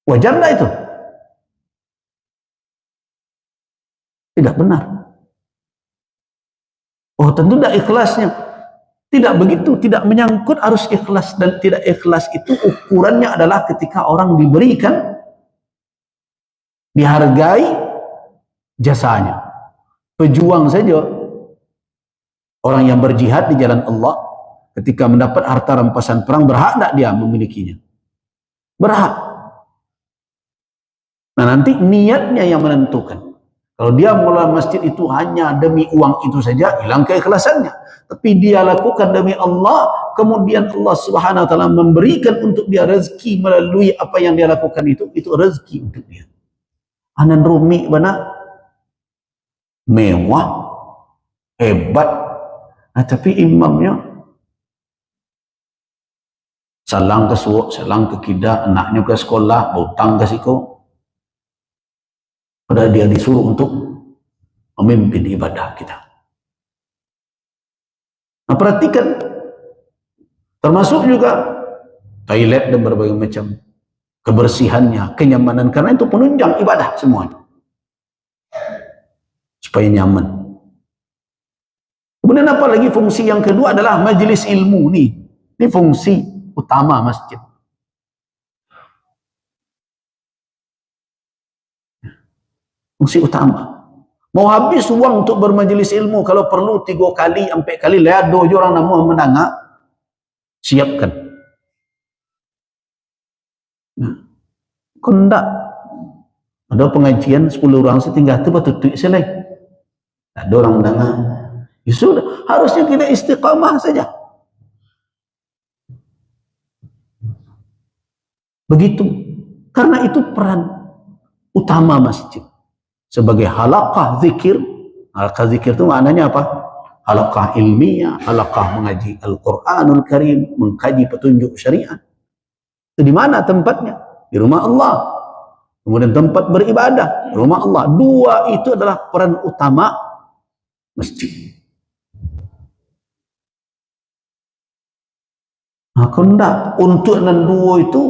Wajarlah itu? Tidak benar. Tentu tidak ikhlasnya. Tidak begitu, tidak menyangkut harus ikhlas dan tidak ikhlas itu ukurannya adalah ketika orang diberikan, dihargai jasanya. Pejuang saja, orang yang berjihad di jalan Allah, ketika mendapat harta rampasan perang, berhak tidak dia memilikinya? Berhak. Nah, nanti niatnya yang menentukan. Kalau dia mengelola masjid itu hanya demi uang itu saja, hilang keikhlasannya. Tapi dia lakukan demi Allah, kemudian Allah Subhanahu wa taala memberikan untuk dia rezeki melalui apa yang dia lakukan itu rezeki untuk dia. Anan rumi bana mewah, hebat. Nah, tapi imamnya salang ke suwok, salang ke kida, anaknya ke sekolah, hutang ke siko. Padahal dia disuruh untuk memimpin ibadah kita. Nah, perhatikan, termasuk juga toilet dan berbagai macam kebersihannya, kenyamanan, karena itu penunjang ibadah semuanya. Supaya nyaman. Kemudian apa lagi fungsi yang kedua adalah majelis ilmu nih. Ini fungsi utama masjid. Fungsi utama. Mau habis uang untuk bermajelis ilmu, kalau perlu 3 kali, 4 kali, leado je orang nama mendengar, siapkan. Nah, kondak. Ada pengajian 10 orang setinggal tu batu tuik selai. Ada orang mendengar. Ya sudah, harusnya kita istiqamah saja. Begitu. Karena itu peran utama masjid. Sebagai halaqah zikir. Halaqah zikir itu maknanya apa? Halaqah ilmiah, halaqah mengaji Al-Quranul Karim, mengkaji petunjuk syariat. Itu di mana tempatnya? Di rumah Allah. Kemudian tempat beribadah, rumah Allah. 2 itu adalah peran utama masjid. Nah, kondak untuk nan 2 itu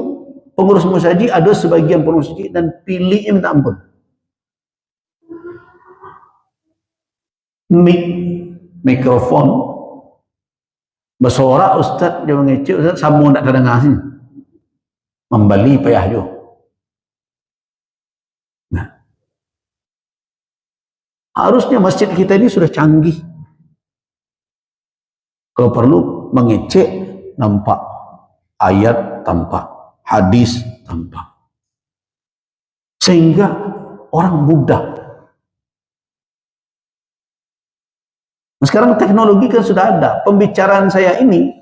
pengurus masjid, ada sebagian pengurus masjid dan pilihnya minta ampun. Mikrofon bersorak ustaz dia mengecek ustaz sama nak terdengar sini membali payah jo. Nah, harusnya masjid kita ini sudah canggih. Kalau perlu mengecek nampak ayat tampak, hadis tampak, sehingga orang mudah. Sekarang teknologi kan sudah ada. Pembicaraan saya ini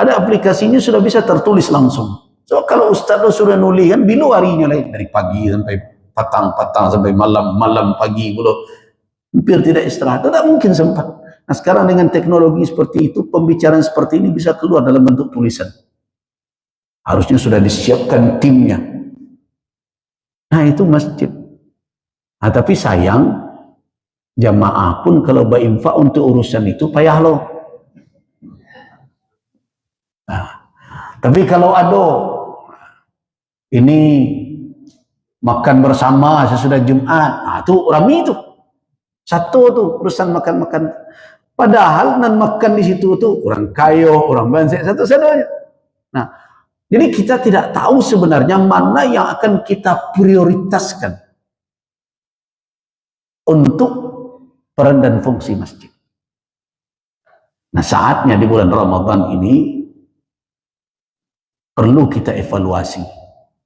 ada aplikasinya, sudah bisa tertulis langsung. So kalau ustaz sudah nulis kan bilu harinya lain, dari pagi sampai petang sampai malam pagi belum, hampir tidak istirahat, tidak mungkin sempat. Nah sekarang dengan teknologi seperti itu, pembicaraan seperti ini bisa keluar dalam bentuk tulisan. Harusnya sudah disiapkan timnya. Nah itu masjid. Nah tapi sayang, jamaah pun kalau berinfak untuk urusan itu payah loh. Nah, tapi kalau ada ini makan bersama sesudah Jumat, nah itu rami itu. Satu tuh urusan makan-makan. Padahal nan makan di situ tuh orang kayo, orang bansek satu-satunya. Nah, jadi kita tidak tahu sebenarnya mana yang akan kita prioritaskan untuk peran dan fungsi masjid. Nah saatnya di bulan Ramadan ini perlu kita evaluasi.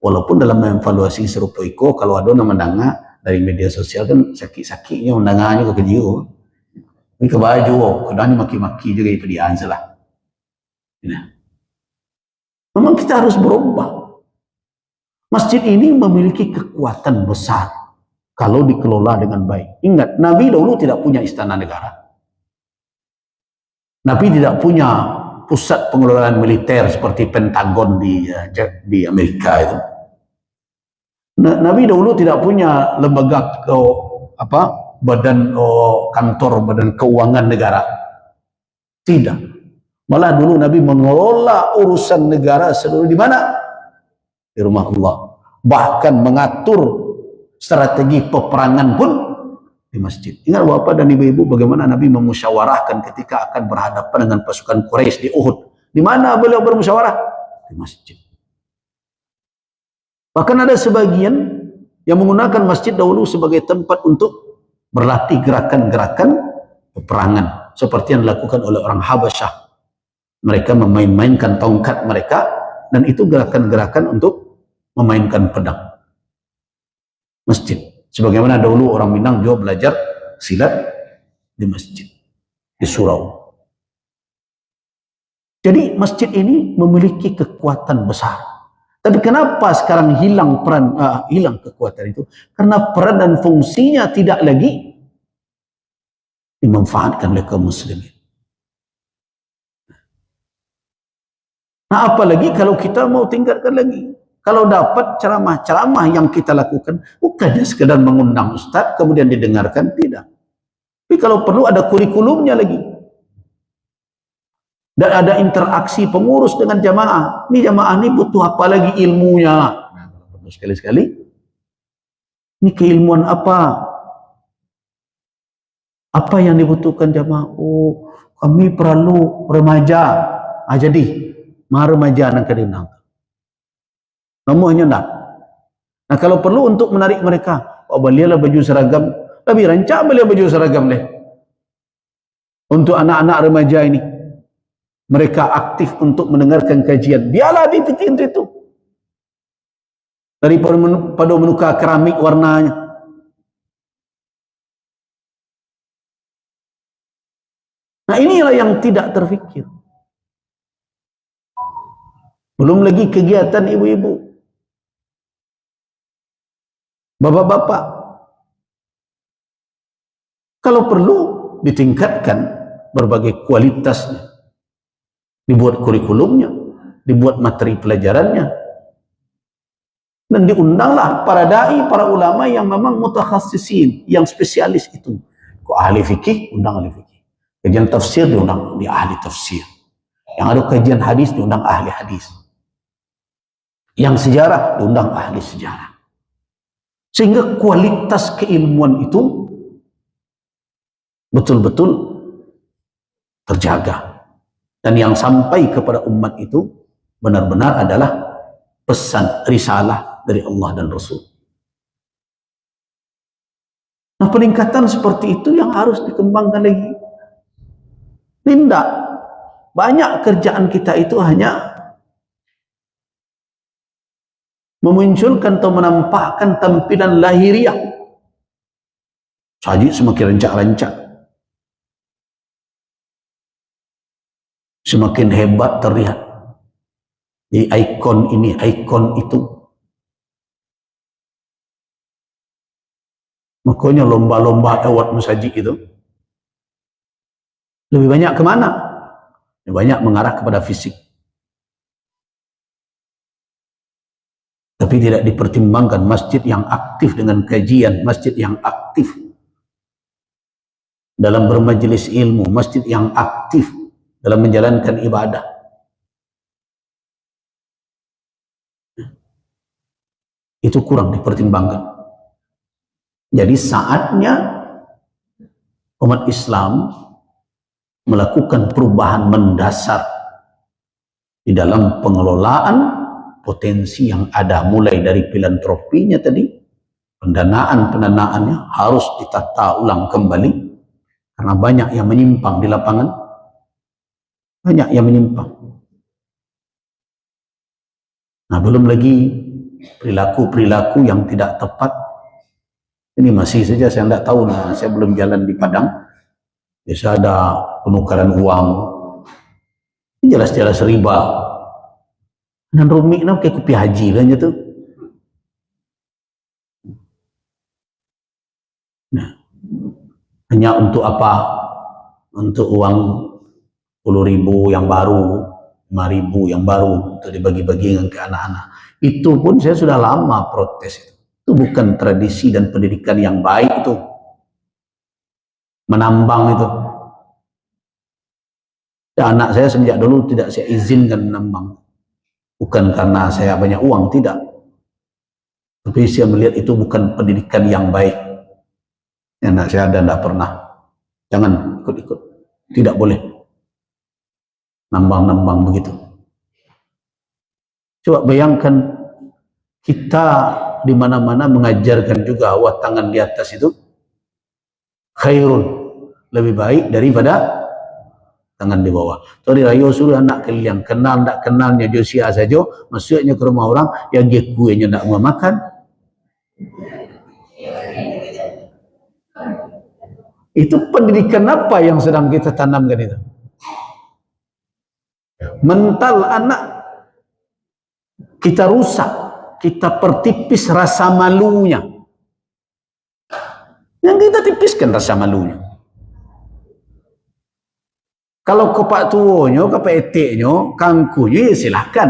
Walaupun dalam evaluasi serupa itu, kalau ada nama mendengar dari media sosial kan sakit-sakitnya mendengarnya ke kejiu. Ini ke baju, kadang maki-maki juga itu diansalah. Nah, memang kita harus berubah. Masjid ini memiliki kekuatan besar kalau dikelola dengan baik. Ingat, Nabi dahulu tidak punya istana negara. Nabi tidak punya pusat pengelolaan militer seperti Pentagon di Amerika itu. Nabi dahulu tidak punya lembaga kantor badan keuangan negara. Tidak. Malah dulu Nabi mengelola urusan negara seluruh di mana? Di rumah Allah. Bahkan mengatur strategi peperangan pun di masjid. Ingat Bapak dan Ibu-ibu bagaimana Nabi memusyawarahkan ketika akan berhadapan dengan pasukan Quraisy di Uhud. Di mana beliau bermusyawarah? Di masjid. Bahkan ada sebagian yang menggunakan masjid dahulu sebagai tempat untuk berlatih gerakan-gerakan peperangan seperti yang dilakukan oleh orang Habasyah. Mereka memain-mainkan tongkat mereka dan itu gerakan-gerakan untuk memainkan pedang. Masjid. Sebagaimana dahulu orang Minang juga belajar silat di masjid, di surau. Jadi masjid ini memiliki kekuatan besar. Tapi kenapa sekarang hilang kekuatan itu? Karena peran dan fungsinya tidak lagi dimanfaatkan oleh kaum muslimin. Nah, apalagi kalau kita mau tingkatkan lagi. Kalau dapat ceramah-ceramah yang kita lakukan, bukannya sekedar mengundang ustaz, kemudian didengarkan, tidak. Tapi kalau perlu ada kurikulumnya lagi. Dan ada interaksi pengurus dengan jamaah. Ini jamaah ini butuh apa lagi ilmunya? Nah, sekali-sekali, ini keilmuan apa? Apa yang dibutuhkan jamaah? Oh, kami perlu remaja. Jadi mah remaja nang kadinang. Namuhnya ndak. Nah kalau perlu untuk menarik mereka, oh belilah baju seragam, lebih rancak belia baju seragam deh. Untuk anak-anak remaja ini, mereka aktif untuk mendengarkan kajian. Biarlah dibikin itu. Daripada menukar keramik warnanya. Nah inilah yang tidak terfikir. Belum lagi kegiatan ibu-ibu. Bapak-bapak, kalau perlu ditingkatkan berbagai kualitasnya, dibuat kurikulumnya, dibuat materi pelajarannya, dan diundanglah para dai, para ulama yang memang mutakhassisin, yang spesialis itu. Kok ahli fikih, undang ahli fikih. Kajian tafsir diundang di ahli tafsir. Yang ada kajian hadis diundang ahli hadis. Yang sejarah diundang ahli sejarah. Sehingga kualitas keilmuan itu betul-betul terjaga. Dan yang sampai kepada umat itu benar-benar adalah pesan risalah dari Allah dan Rasul. Nah peningkatan seperti itu yang harus dikembangkan lagi. Tidak. Banyak kerjaan kita itu hanya memunculkan atau menampakkan tampilan lahiriah. Saji semakin rancak-rancak, semakin hebat terlihat. Jadi ikon ini, ikon itu. Makanya lomba-lomba award musajik itu lebih banyak kemana? Lebih banyak mengarah kepada fisik. Tapi tidak dipertimbangkan masjid yang aktif dengan kajian, masjid yang aktif dalam bermajelis ilmu, masjid yang aktif dalam menjalankan ibadah. Itu kurang dipertimbangkan. Jadi saatnya umat Islam melakukan perubahan mendasar di dalam pengelolaan potensi yang ada, mulai dari filantropinya tadi, pendanaan-pendanaannya harus ditata ulang kembali karena banyak yang menyimpang di lapangan, banyak yang menyimpang. Nah belum lagi perilaku-perilaku yang tidak tepat. Ini masih saja saya tidak tahu, nah saya belum jalan di Padang, biasa ada penukaran uang, ini jelas-jelas riba. Dan rumik nak kayak kopi haji lah tu. Nah, hanya untuk apa? Untuk uang 10.000 yang baru, 5.000 yang baru untuk dibagi-bagi ke anak-anak. Itu pun saya sudah lama protes itu. Itu bukan tradisi dan pendidikan yang baik itu. Menambang itu. Dan anak saya sejak dulu tidak saya izinkan menambang. Bukan karena saya banyak uang, tidak. Tapi saya melihat itu bukan pendidikan yang baik. Anak saya ada tidak pernah. Jangan ikut-ikut. Tidak boleh. Nambang-nambang begitu. Coba bayangkan kita di mana-mana mengajarkan juga bahwa tangan di atas itu khairun, lebih baik daripada tangan di bawah. Tadi rayo suruh anak kalian kenal tak kenalnya Josia saja, masuknya ke rumah orang yang dia kuenya tak mau makan. Itu pendidikan apa yang sedang kita tanamkan itu? Mental anak kita rusak, kita pertipis rasa malunya. Yang kita tipiskan rasa malunya. Kalau kepak tuanya, kepak etiknya, kangkunya, ya silahkan.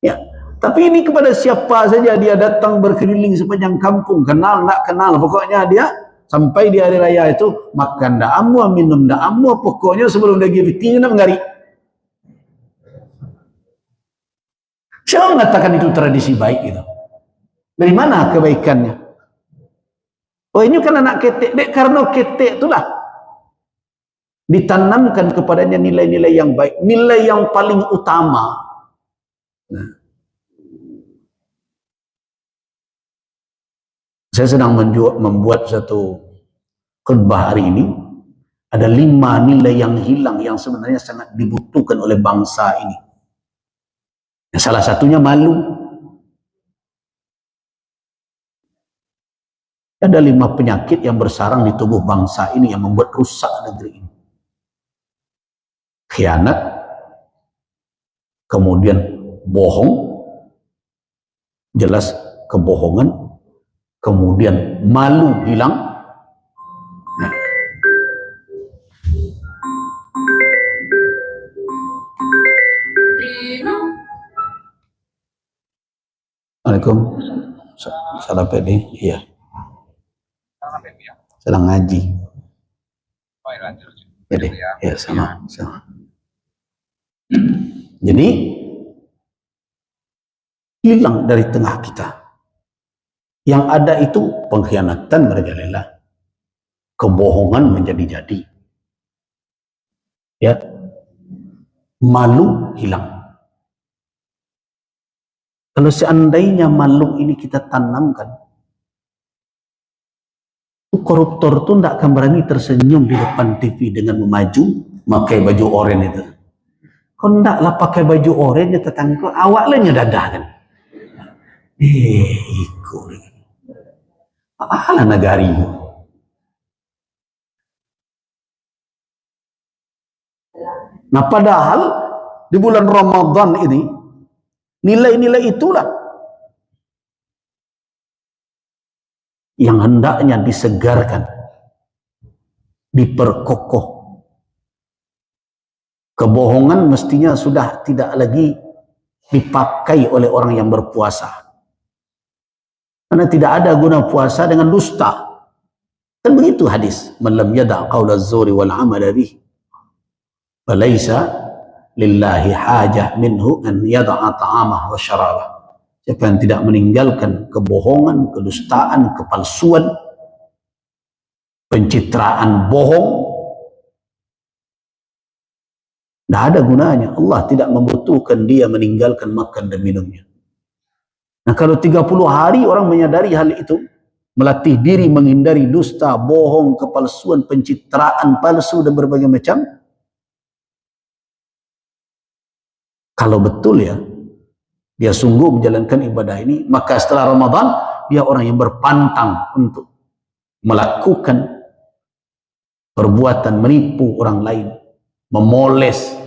Ya, tapi ini kepada siapa saja dia datang berkeliling sepanjang kampung, kenal tak kenal, pokoknya dia sampai di hari raya itu makan tak amu, minum tak amu, pokoknya sebelum dia gifting nak menggari. Siapa mengatakan itu tradisi baik itu? Dari mana kebaikannya? Oh ini kan anak ketek, dek karena ketek itulah. ditanamkan kepadanya nilai-nilai yang baik, nilai yang paling utama. Nah, saya sedang membuat satu khutbah hari ini. Ada 5 nilai yang hilang yang sebenarnya sangat dibutuhkan oleh bangsa ini. Salah satunya malu. Ada 5 penyakit yang bersarang di tubuh bangsa ini yang membuat rusak negeri ini. Khianat, kemudian bohong, jelas kebohongan, kemudian malu hilang. Nah, Assalamualaikum. Salah PD, iya. Sedang ngaji. PD, ya sama. Jadi hilang dari tengah kita. Yang ada itu pengkhianatan merajalela, kebohongan menjadi-jadi, ya, malu hilang. Kalau seandainya malu ini kita tanamkan, koruptor itu tidak akan berani tersenyum di depan TV dengan memaju pakai baju oranye itu. Kau ndaklah pakai baju oranye tetangga awak lah dadah kan. Ikut. Alah negari. Nah padahal di bulan Ramadan ini nilai-nilai itulah yang hendaknya disegarkan, diperkokoh. Kebohongan mestinya sudah tidak lagi dipakai oleh orang yang berpuasa. Karena tidak ada guna puasa dengan dusta. Kan begitu hadis. Man lam yada' qawla az-zuri wal 'amala bih. Falaysa lillahi hajah minhu an yada'a ta'amah wa syarabah. Siapa yang tidak meninggalkan kebohongan, kedustaan, kepalsuan, pencitraan bohong, tidak ada gunanya. Allah tidak membutuhkan dia meninggalkan makan dan minumnya. Nah kalau 30 hari orang menyadari hal itu, melatih diri menghindari dusta, bohong, kepalsuan, pencitraan palsu dan berbagai macam, kalau betul ya, dia sungguh menjalankan ibadah ini, maka setelah Ramadan, dia orang yang berpantang untuk melakukan perbuatan menipu orang lain, memoles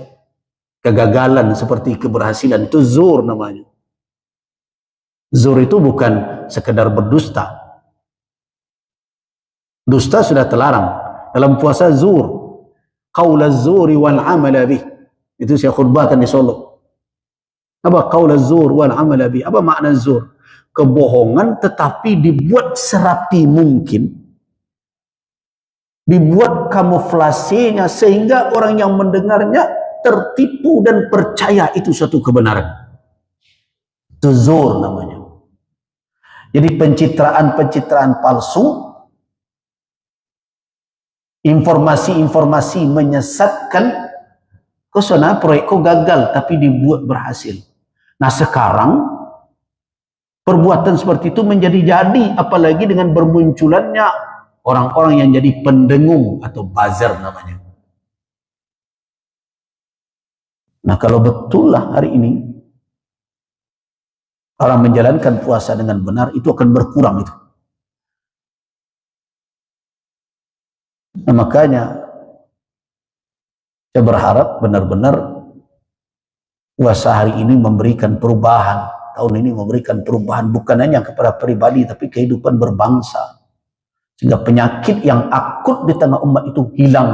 kegagalan seperti keberhasilan. Itu zur namanya. Zur itu bukan sekedar berdusta. Dusta sudah terlarang. Dalam puasa zur. Qaula zuri wal amala bih. Itu saya khutbahkan di Solo. Apa qaula zur wal amala bih? Apa makna zur? Kebohongan tetapi dibuat serapi mungkin. Dibuat kamuflasenya sehingga orang yang mendengarnya tertipu dan percaya itu suatu kebenaran. Itu zur namanya. Jadi pencitraan-pencitraan palsu, informasi-informasi menyesatkan, kesana proyekku gagal tapi dibuat berhasil. Nah sekarang perbuatan seperti itu menjadi-jadi, apalagi dengan bermunculannya orang-orang yang jadi pendengung atau buzzer namanya. Nah kalau betul lah hari ini orang menjalankan puasa dengan benar, itu akan berkurang itu. Nah makanya saya berharap benar-benar puasa hari ini memberikan perubahan, tahun ini memberikan perubahan bukan hanya kepada pribadi tapi kehidupan berbangsa, sehingga penyakit yang akut di tengah umat itu hilang.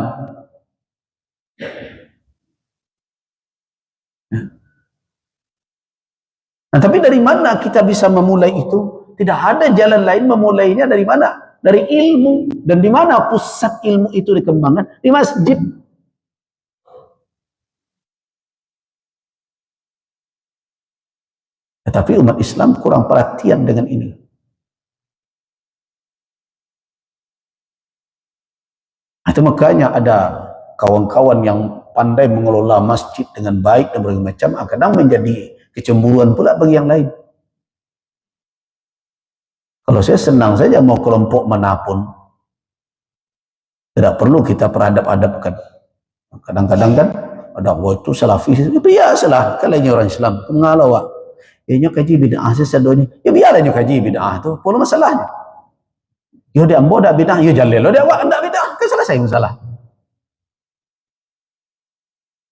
Nah tapi dari mana kita bisa memulai itu? Tidak ada jalan lain memulainya dari mana? Dari ilmu. Dan di mana pusat ilmu itu dikembangkan? Di masjid. Tetapi umat Islam kurang perhatian dengan ini. Itu makanya ada kawan-kawan yang pandai mengelola masjid dengan baik dan berbagai macam, kadang menjadi kecemburuan pula bagi yang lain. Kalau saya senang saja mau kelompok manapun, tidak perlu kita perhadap-hadapkan. Kadang-kadang kan ada itu salafi, ya biasalah kalau orang Islam mengalau nyo kaji bid'ah sesadonya, ya biarlah nyo kaji bid'ah tu, apa masalahnya? Yo dia ambo dak bid'ah, yo jalil lo dia awak ndak bid'ah, kan selesai masalah.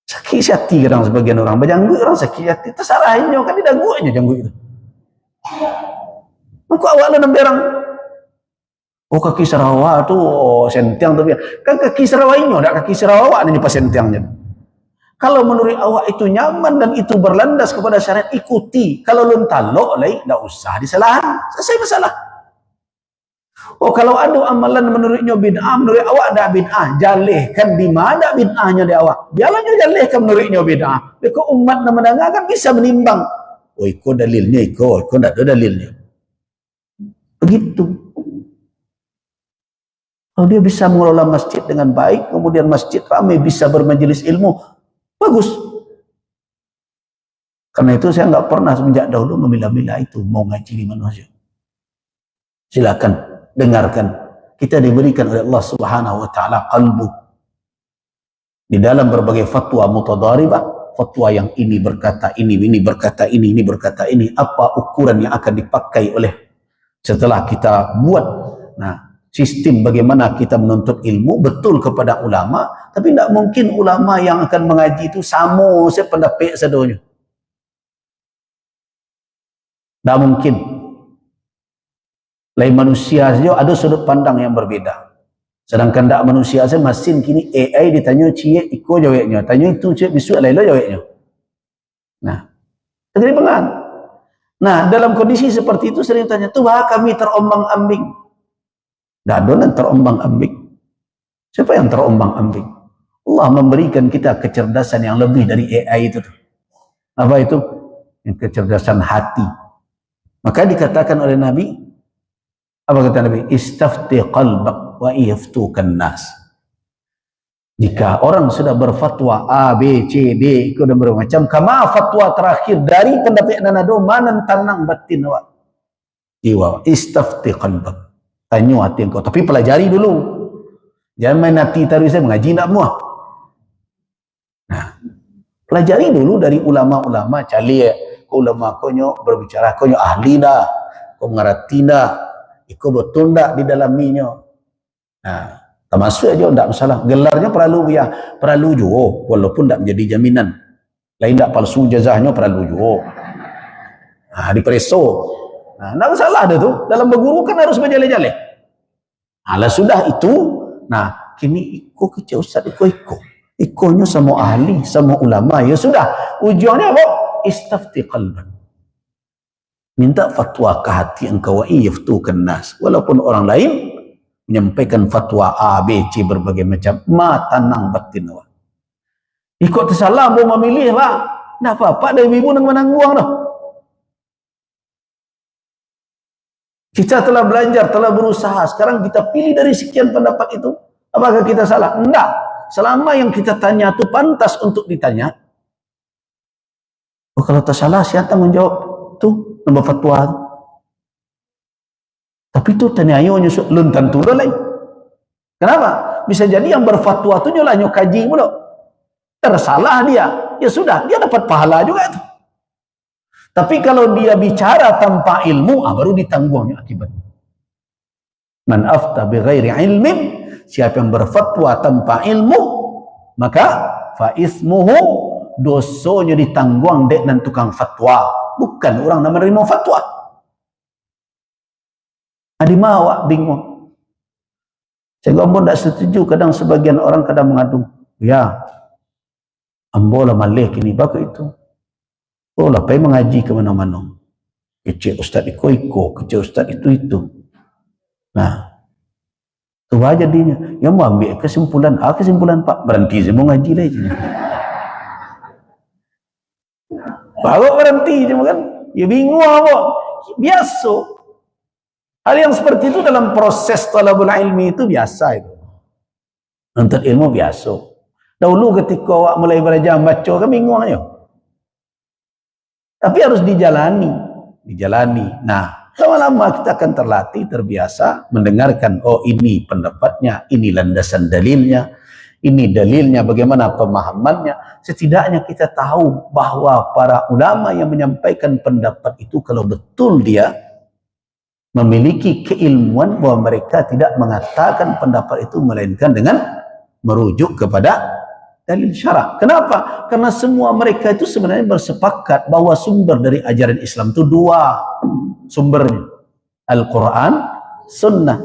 Sakit hati kadang sebagian orang berjanggut, orang sakit hati terserah nyo kan dia daguanya janggut itu. Muka awak lo namberang, oh kaki Sarawak tu sentiang tu kan kaki Sarawak nyo dak kaki Sarawak ni pas sentiangnya. Kalau menurut awak itu nyaman dan itu berlandas kepada syariat, ikuti. Kalau lu talok lagi, tak usah disalahan. Selesai masalah. Oh, kalau ada amalan menurutnya bid'ah, menurut awak ada bid'ah, jalihkan di mana bid'ahnya di awak. Biarlah jalihkan menurutnya bid'ah. Jika umat yang mendengar kan bisa menimbang. Oh, ikut dalilnya, ikut tak ada dalilnya. Begitu. Kalau dia bisa mengelola masjid dengan baik, kemudian masjid ramai, bisa bermajelis ilmu, bagus. Karena itu saya nggak pernah semenjak dahulu memilah-milah itu mau ngaji di mana saja. Silakan dengarkan. Kita diberikan oleh Allah Subhanahu wa taala qalbu. Di dalam berbagai fatwa mutadaribah, fatwa yang ini berkata ini berkata ini berkata ini, apa ukuran yang akan dipakai oleh setelah kita buat. Nah, sistem bagaimana kita menuntut ilmu betul kepada ulama, tapi tidak mungkin ulama yang akan mengaji itu sama saya pendapat sadonya. Tidak mungkin. Lain manusia saja ada sudut pandang yang berbeda. Sedangkan tidak manusia saja mesin kini AI ditanya cie iko jawabnya, tanya itu cie besok lain jawabnya. Nah, terjadi pengan. Nah, dalam kondisi seperti itu sering tanya, tuh kami terombang-ambing. Tidak ada yang terombang-ambing. Siapa yang terombang-ambing? Allah memberikan kita kecerdasan yang lebih dari AI itu. Apa itu? Kecerdasan hati. Maka dikatakan oleh Nabi, apa kata Nabi? Istafti qalbak wa yaftukan nas. Jika orang sudah berfatwa A, B, C, D, dan bermacam, kama fatwa terakhir dari pendapat nanado, manan tanang batin awak. Jiwa, istafti qalbak. Tanya hati engkau, tapi pelajari dulu. Jangan main hati taruh saya mengaji nak muah. Nah, pelajari dulu dari ulama-ulama, cari ulama konyo berbicara konyo ahli dah, kau mengerti dah, ikut betul dah di dalam minyo. Nah, termasuk aja tidak masalah. Gelarnya perlu juga, walaupun tidak menjadi jaminan. Lain tidak palsu jazahnya perlu juga. Nah, dipreso. Nah, tidak masalah ada tu. Dalam berguru kan harus berjale-jale. Nah, sudah itu. Nah, kini ikut kecil ustaz, ikut. Ikutnya sama ahli, sama ulama. Ya sudah. Ujungnya apa? Istafti qalban. Minta fatwa ke hati engkau wa yaftukan nas. Walaupun orang lain menyampaikan fatwa A, B, C berbagai macam. Ma tanang batin awak. Ikut tersalah mau memilih lah. Tidak apa-apa dari ibu nak menangguang dah. Kita telah belajar, telah berusaha. Sekarang kita pilih dari sekian pendapat itu. Apakah kita salah? Enggak. Selama yang kita tanya itu pantas untuk ditanya. Oh, kalau tersalah, siapa menjawab? Tuh, nombor fatwa. Tapi itu tanya ayo nyusuk luntan tu lain. Kenapa? Bisa jadi yang berfatwa itu nyolah kaji mulu. Tersalah dia. Ya sudah, dia dapat pahala juga itu. Tapi kalau dia bicara tanpa ilmu, baru ditangguhnya akibatnya. Man afta bi ghairi ilmin, siapa yang berfatwa tanpa ilmu, maka fa ismuhu, dosanya ditangguh dek dan tukang fatwa, bukan orang yang menerima fatwa. Adima awak bingung. Saya pun tak setuju, kadang sebagian orang kadang mengadu, ya, ambola malek ini bagus itu. Oh lah, pergi mengaji ke mana-mana. Kecil ustaz iko, kecil ustaz itu. Nah, tu aja jadinya. Yang mau ambil kesimpulan, kesimpulan Pak, berhenti saya mau ngaji lagi. Baru berhenti je kan? Ya bingung awak. Biasa. Hal yang seperti itu dalam proses talabul ilmi itu biasa itu. Untuk ilmu biasa. Dahulu ketika awak mulai belajar baca kan bingung aja. Tapi harus dijalani. Nah, lama-lama kita akan terlatih, terbiasa mendengarkan, oh ini pendapatnya, ini landasan dalilnya, ini dalilnya, bagaimana pemahamannya. Setidaknya kita tahu bahwa para ulama yang menyampaikan pendapat itu, kalau betul dia memiliki keilmuan, bahwa mereka tidak mengatakan pendapat itu melainkan dengan merujuk kepada dalil syarak. Kenapa? Karena semua mereka itu sebenarnya bersepakat bahwa sumber dari ajaran Islam itu dua sumbernya, Al-Quran, Sunnah.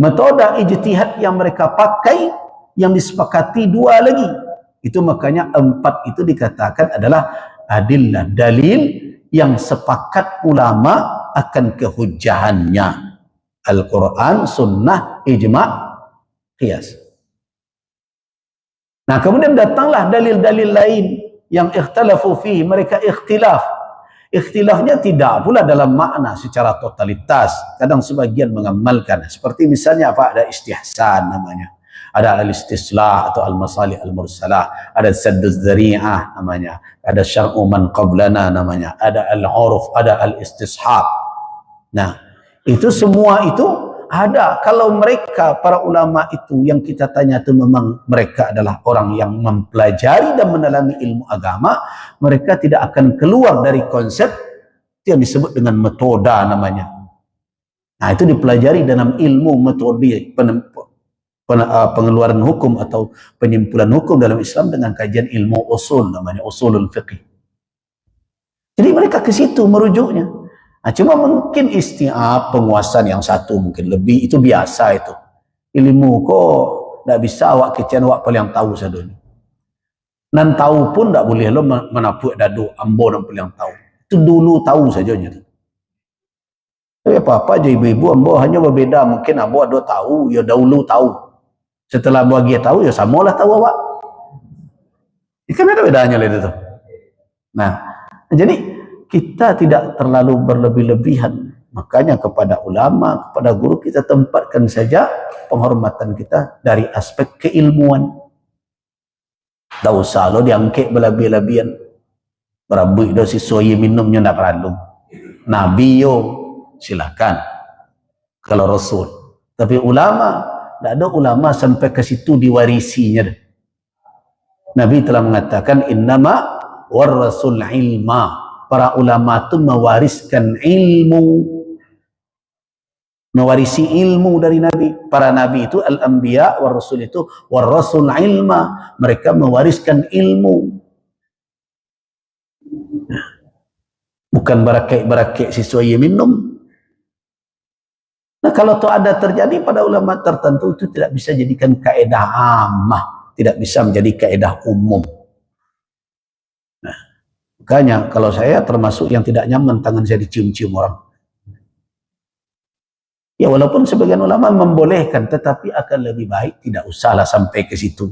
Metode ijtihad yang mereka pakai, yang disepakati dua lagi. Itu makanya 4 itu dikatakan adalah adillah, dalil yang sepakat ulama akan kehujjahannya. Al-Quran, Sunnah, Ijma', Qiyas. Nah, kemudian datanglah dalil-dalil lain yang ikhtalafu fihi, mereka ikhtilaf. Ikhtilafnya tidak pula dalam makna secara totalitas. Kadang sebagian mengamalkan. Seperti misalnya apa? Ada istihsan namanya. Ada al-istislah atau al-masalih al-mursalah. Ada sadduz dzari'ah namanya. Ada syar'u man qablana namanya. Ada al-uruf, ada al-istishab. Nah, itu semua itu ada. Kalau mereka, para ulama itu yang kita tanya itu memang mereka adalah orang yang mempelajari dan mendalami ilmu agama, mereka tidak akan keluar dari konsep yang disebut dengan metoda namanya. Nah, itu dipelajari dalam ilmu metode pengeluaran hukum atau penyimpulan hukum dalam Islam dengan kajian ilmu usul namanya, usulul fiqh. Jadi mereka ke situ merujuknya. Nah, cuma mungkin isti'ab, penguasaan yang satu mungkin lebih, itu biasa itu. Ilmu kok tidak bisa awak kecian awak paling tahu sadonya. Nan tahu pun tidak boleh lo menapuk dadu ambo dan paling tahu. Itu dulu tahu sajanya tu. Tapi apa-apa aja ibu-ibu ambo hanya berbeda, mungkin ambo ada tahu, ya dahulu tahu. Setelah bahagia tahu, ya samalah tahu awak. Ini kan ada bedanya lah itu. Nah, jadi kita tidak terlalu berlebih-lebihan. Makanya kepada ulama, kepada guru kita tempatkan saja penghormatan kita dari aspek keilmuan. Tak usah lo diangkat berlebih-lebihan. Berabuk dosis soya minumnya tidak perlu. Nabi yo silakan. Kalau Rasul. Tapi ulama, tidak ada ulama sampai ke situ diwarisinya. Nabi telah mengatakan innama warasul ilma. Para ulama itu mewariskan ilmu, mewarisi ilmu dari Nabi. Para Nabi itu al-anbiya, war rasul itu war rasul ilma, mereka mewariskan ilmu. Bukan barakai-barakai sesuai minum. Nah, kalau itu ada terjadi pada ulama tertentu, itu tidak bisa jadikan kaedah ammah, tidak bisa menjadi kaedah umum. Makanya kalau saya termasuk yang tidak nyaman tangan saya dicium-cium orang. Ya walaupun sebagian ulama membolehkan, tetapi akan lebih baik tidak usahlah sampai ke situ.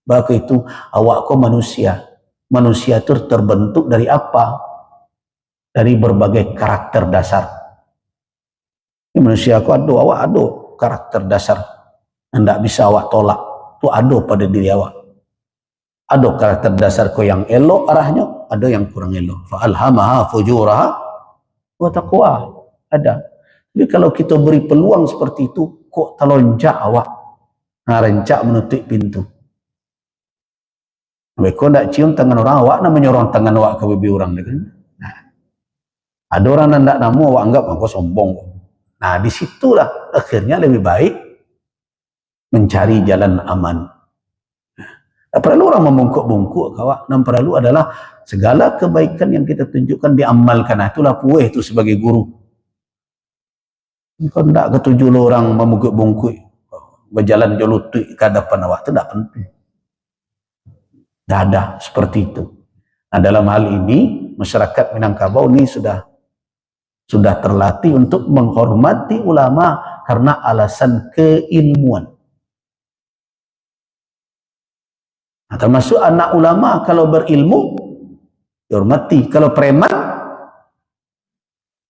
Bahwa itu awak kok manusia. Manusia itu terbentuk dari apa? Dari berbagai karakter dasar. Ini manusia kok ada, awak ada karakter dasar. Tidak bisa awak tolak. Itu ada pada diri awak. Ada karakter dasar kau yang elok arahnya, ada yang kurang elok. Fa'alhamaha fujuraha wa taqwa. Ada. Jadi kalau kita beri peluang seperti itu, kok telonjak awak. Nah, rencak menutup pintu. Mereka tidak cium tangan orang awak, namanya orang tangan awak ke bibi orang. Kan? Nah, ada orang yang tidak namu, awak anggap aku sombong. Nah, disitulah akhirnya lebih baik mencari jalan aman. Tak perlu orang membungkuk-bungkuk kawak. Yang perlu adalah segala kebaikan yang kita tunjukkan diamalkan. Nah, itulah pueh itu sebagai guru. Kalau tidak ketujuh orang membungkuk-bungkuk berjalan jolutui ke hadapan awak, itu tidak penting. Tidak ada seperti itu. Nah, dalam hal ini masyarakat Minangkabau ini sudah terlatih untuk menghormati ulama karena alasan keilmuan. Nah, termasuk anak ulama kalau berilmu dihormati. Kalau preman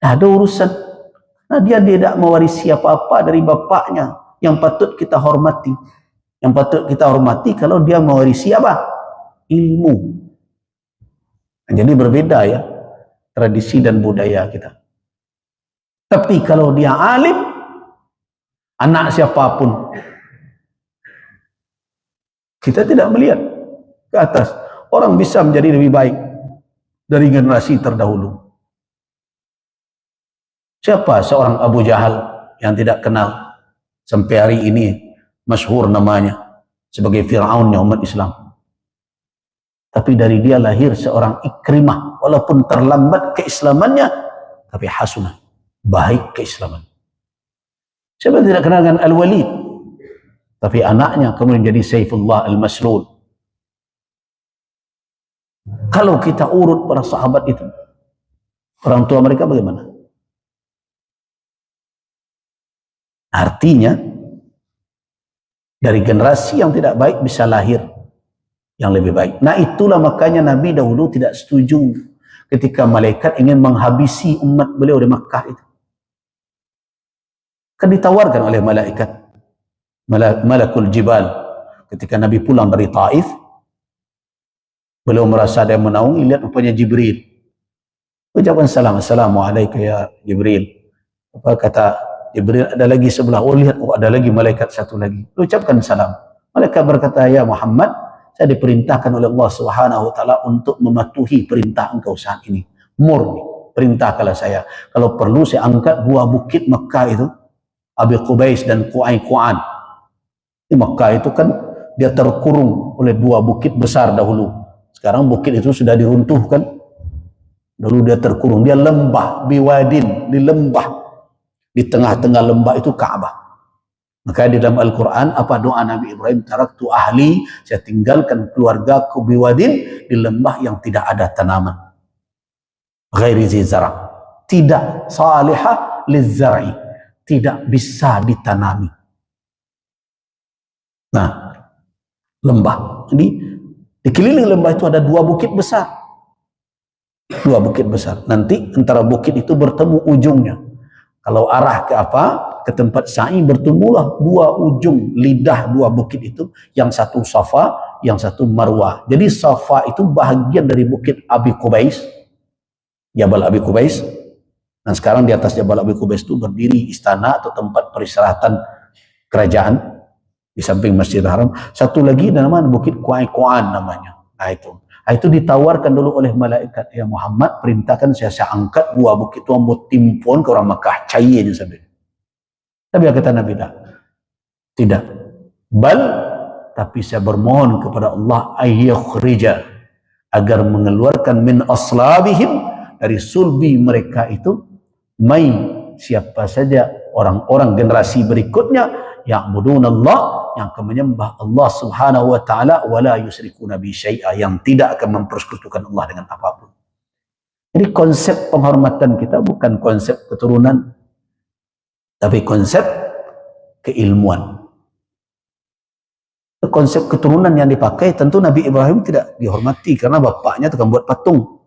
ada urusan. Nah, dia tidak mewarisi apa-apa dari bapaknya yang patut kita hormati. Yang patut kita hormati kalau dia mewarisi apa? Ilmu. Jadi berbeda ya tradisi dan budaya kita. Tapi kalau dia alim, anak siapapun, kita tidak melihat ke atas. Orang bisa menjadi lebih baik dari generasi terdahulu. Siapa seorang Abu Jahal yang tidak kenal sampai hari ini masyhur namanya sebagai Fir'aunnya umat Islam. Tapi dari dia lahir seorang Ikrimah, walaupun terlambat keislamannya, tapi hasunah, baik keislaman. Siapa tidak kenal dengan Al-Walid? Tapi anaknya kemudian jadi Saifullah Al-Maslul. Kalau kita urut para sahabat itu, orang tua mereka bagaimana? Artinya, dari generasi yang tidak baik bisa lahir yang lebih baik. Nah itulah makanya Nabi dahulu tidak setuju ketika malaikat ingin menghabisi umat beliau di Makkah itu. Kan ditawarkan oleh malaikat, Malakul Jibal, ketika Nabi pulang dari Taif, beliau merasa ada yang menaungi, lihat rupanya Jibril. Ucapkan salam, Assalamualaikum ya Jibril. Apa kata Jibril, ada lagi sebelah, oh lihat, oh ada lagi malaikat satu lagi. Ucapkan salam. Malaikat berkata, ya Muhammad, saya diperintahkan oleh Allah Subhanahu wa taala untuk mematuhi perintah engkau saat ini. Murni, perintahkanlah saya. Kalau perlu saya angkat dua bukit Mekah itu, Abi Qubais dan Qu'an. Di Mekah itu kan dia terkurung oleh dua bukit besar dahulu. Sekarang bukit itu sudah diruntuhkan. Dulu dia terkurung, dia lembah, biwadin, di lembah. Di tengah-tengah lembah itu Ka'bah. Maka di dalam Al-Quran, apa doa Nabi Ibrahim? Taraktu ahli, saya tinggalkan keluargaku biwadin, di lembah yang tidak ada tanaman. Ghairi zizara. Tidak salihah lizzar'i. Tidak bisa ditanami. Nah, lembah. Jadi, di keliling lembah itu ada dua bukit besar. Dua bukit besar. Nanti antara bukit itu bertemu ujungnya. Kalau arah ke apa? Ke tempat sa'i, bertemulah dua ujung lidah dua bukit itu. Yang satu Safa, yang satu Marwah. Jadi Safa itu bahagian dari bukit Abi Qubais. Jabal Abi Qubais. Dan sekarang di atas Jabal Abi Qubais itu berdiri istana atau tempat peristirahatan kerajaan. Di samping Masjidil Haram. Satu lagi namanya bukit Qu'an namanya. Nah itu. Itu ditawarkan dulu oleh malaikat, ya Muhammad, perintahkan saya angkat dua bukit itu, mau timpun ke orang Makkah, cairnya sampai. Tapi kata Nabi, tidak. Bal, tapi saya bermohon kepada Allah ayyukhrija, agar mengeluarkan min aslabihim, dari sulbi mereka itu, mai, siapa saja orang-orang generasi berikutnya, ya'budunallah, yang akan menyembah Allah Subhanahu wa taala, wala yusyrikuna bi syai'a, yang tidak akan mempersekutukan Allah dengan apapun. Jadi konsep penghormatan kita bukan konsep keturunan, tapi konsep keilmuan. Konsep keturunan yang dipakai, tentu Nabi Ibrahim tidak dihormati karena bapaknya tukang buat patung,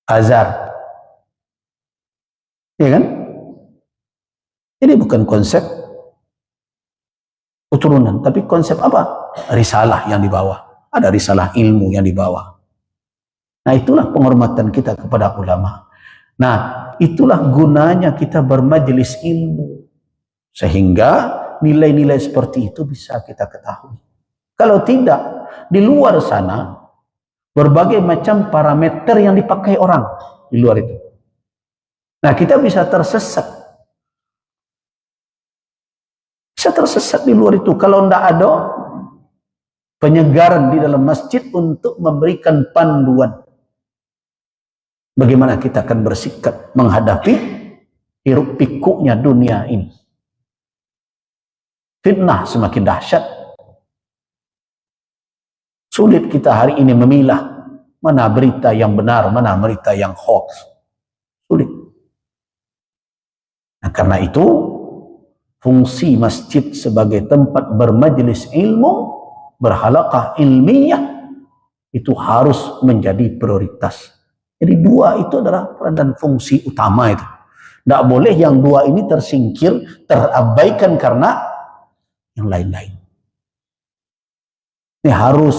Azar, ya kan? Ini bukan konsep keturunan, tapi konsep apa? Risalah yang dibawa. Ada risalah ilmu yang dibawa. Nah itulah penghormatan kita kepada ulama. Nah itulah gunanya kita bermajelis ilmu. Sehingga nilai-nilai seperti itu bisa kita ketahui. Kalau tidak, di luar sana, berbagai macam parameter yang dipakai orang di luar itu. Nah kita bisa tersesat. Bisa tersesat di luar itu kalau tidak ada penyegaran di dalam masjid untuk memberikan panduan bagaimana kita akan bersikap menghadapi hiruk pikuknya dunia ini. Fitnah semakin dahsyat. Sulit kita hari ini memilah mana berita yang benar, mana berita yang hoax. Sulit. Nah, karena itu fungsi masjid sebagai tempat bermajelis ilmu, berhalaqah ilmiah, itu harus menjadi prioritas. Jadi dua itu adalah peran dan fungsi utama itu. Tidak boleh yang dua ini tersingkir, terabaikan karena yang lain-lain. Ini harus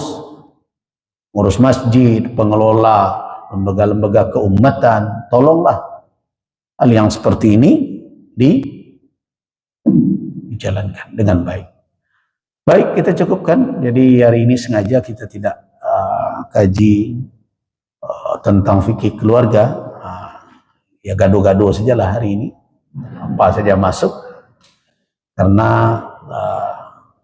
ngurus masjid, pengelola, lembaga-lembaga keumatan, tolonglah hal yang seperti ini dijalankan dengan baik. Baik, kita cukupkan. Jadi hari ini sengaja kita tidak kaji tentang fikih keluarga. Ya gado-gado sajalah hari ini. Apa saja masuk. Karena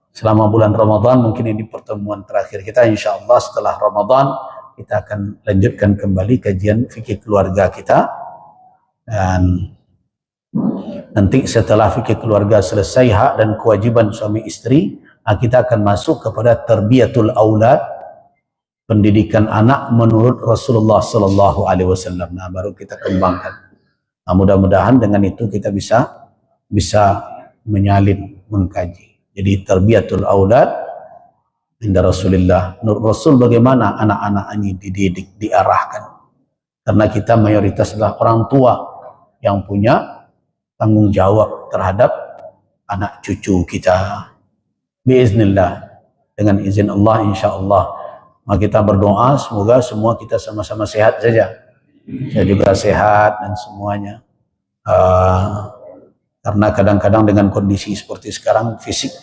selama bulan Ramadan, mungkin ini pertemuan terakhir kita. Insya Allah setelah Ramadan kita akan lanjutkan kembali kajian fikih keluarga kita. Dan nanti setelah fikih keluarga selesai, hak dan kewajiban suami istri, kita akan masuk kepada tarbiyatul aulad, pendidikan anak menurut Rasulullah Sallallahu Alaihi Wasallam. Nah, baru kita kembangkan. Nah, mudah-mudahan dengan itu kita bisa menyalin, mengkaji. Jadi tarbiyatul aulad inda Rasulullah. Menurut Rasul bagaimana anak-anak ini dididik, diarahkan. Karena kita mayoritas adalah orang tua yang punya tanggung jawab terhadap anak cucu kita. Biiznillah, dengan izin Allah, insya Allah. Maka kita berdoa semoga semua kita sama-sama sehat saja. Saya juga sehat dan semuanya. Karena kadang-kadang dengan kondisi seperti sekarang, fisik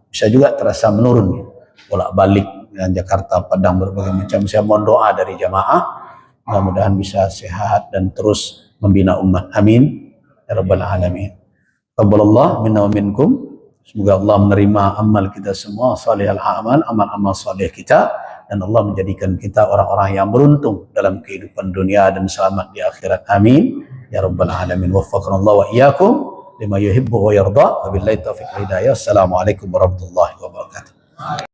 bisa juga terasa menurun. Bolak-balik dengan Jakarta, Padang, berbagai macam. Saya mohon doa dari jamaah, mudah-mudahan bisa sehat dan terus membina umat. Amin ya rabbal alamin. Qabbalallah minna wa minkum. Semoga Allah menerima amal kita semua, salihal a'mal, amal-amal salih kita, dan Allah menjadikan kita orang-orang yang beruntung dalam kehidupan dunia dan selamat di akhirat. Amin ya rabbal alamin. Waffaqanallahu wa iyyakum lima yuhibbu wa yarda. Wabillahi taufiq wal hidayah. Assalamualaikum warahmatullahi wabarakatuh.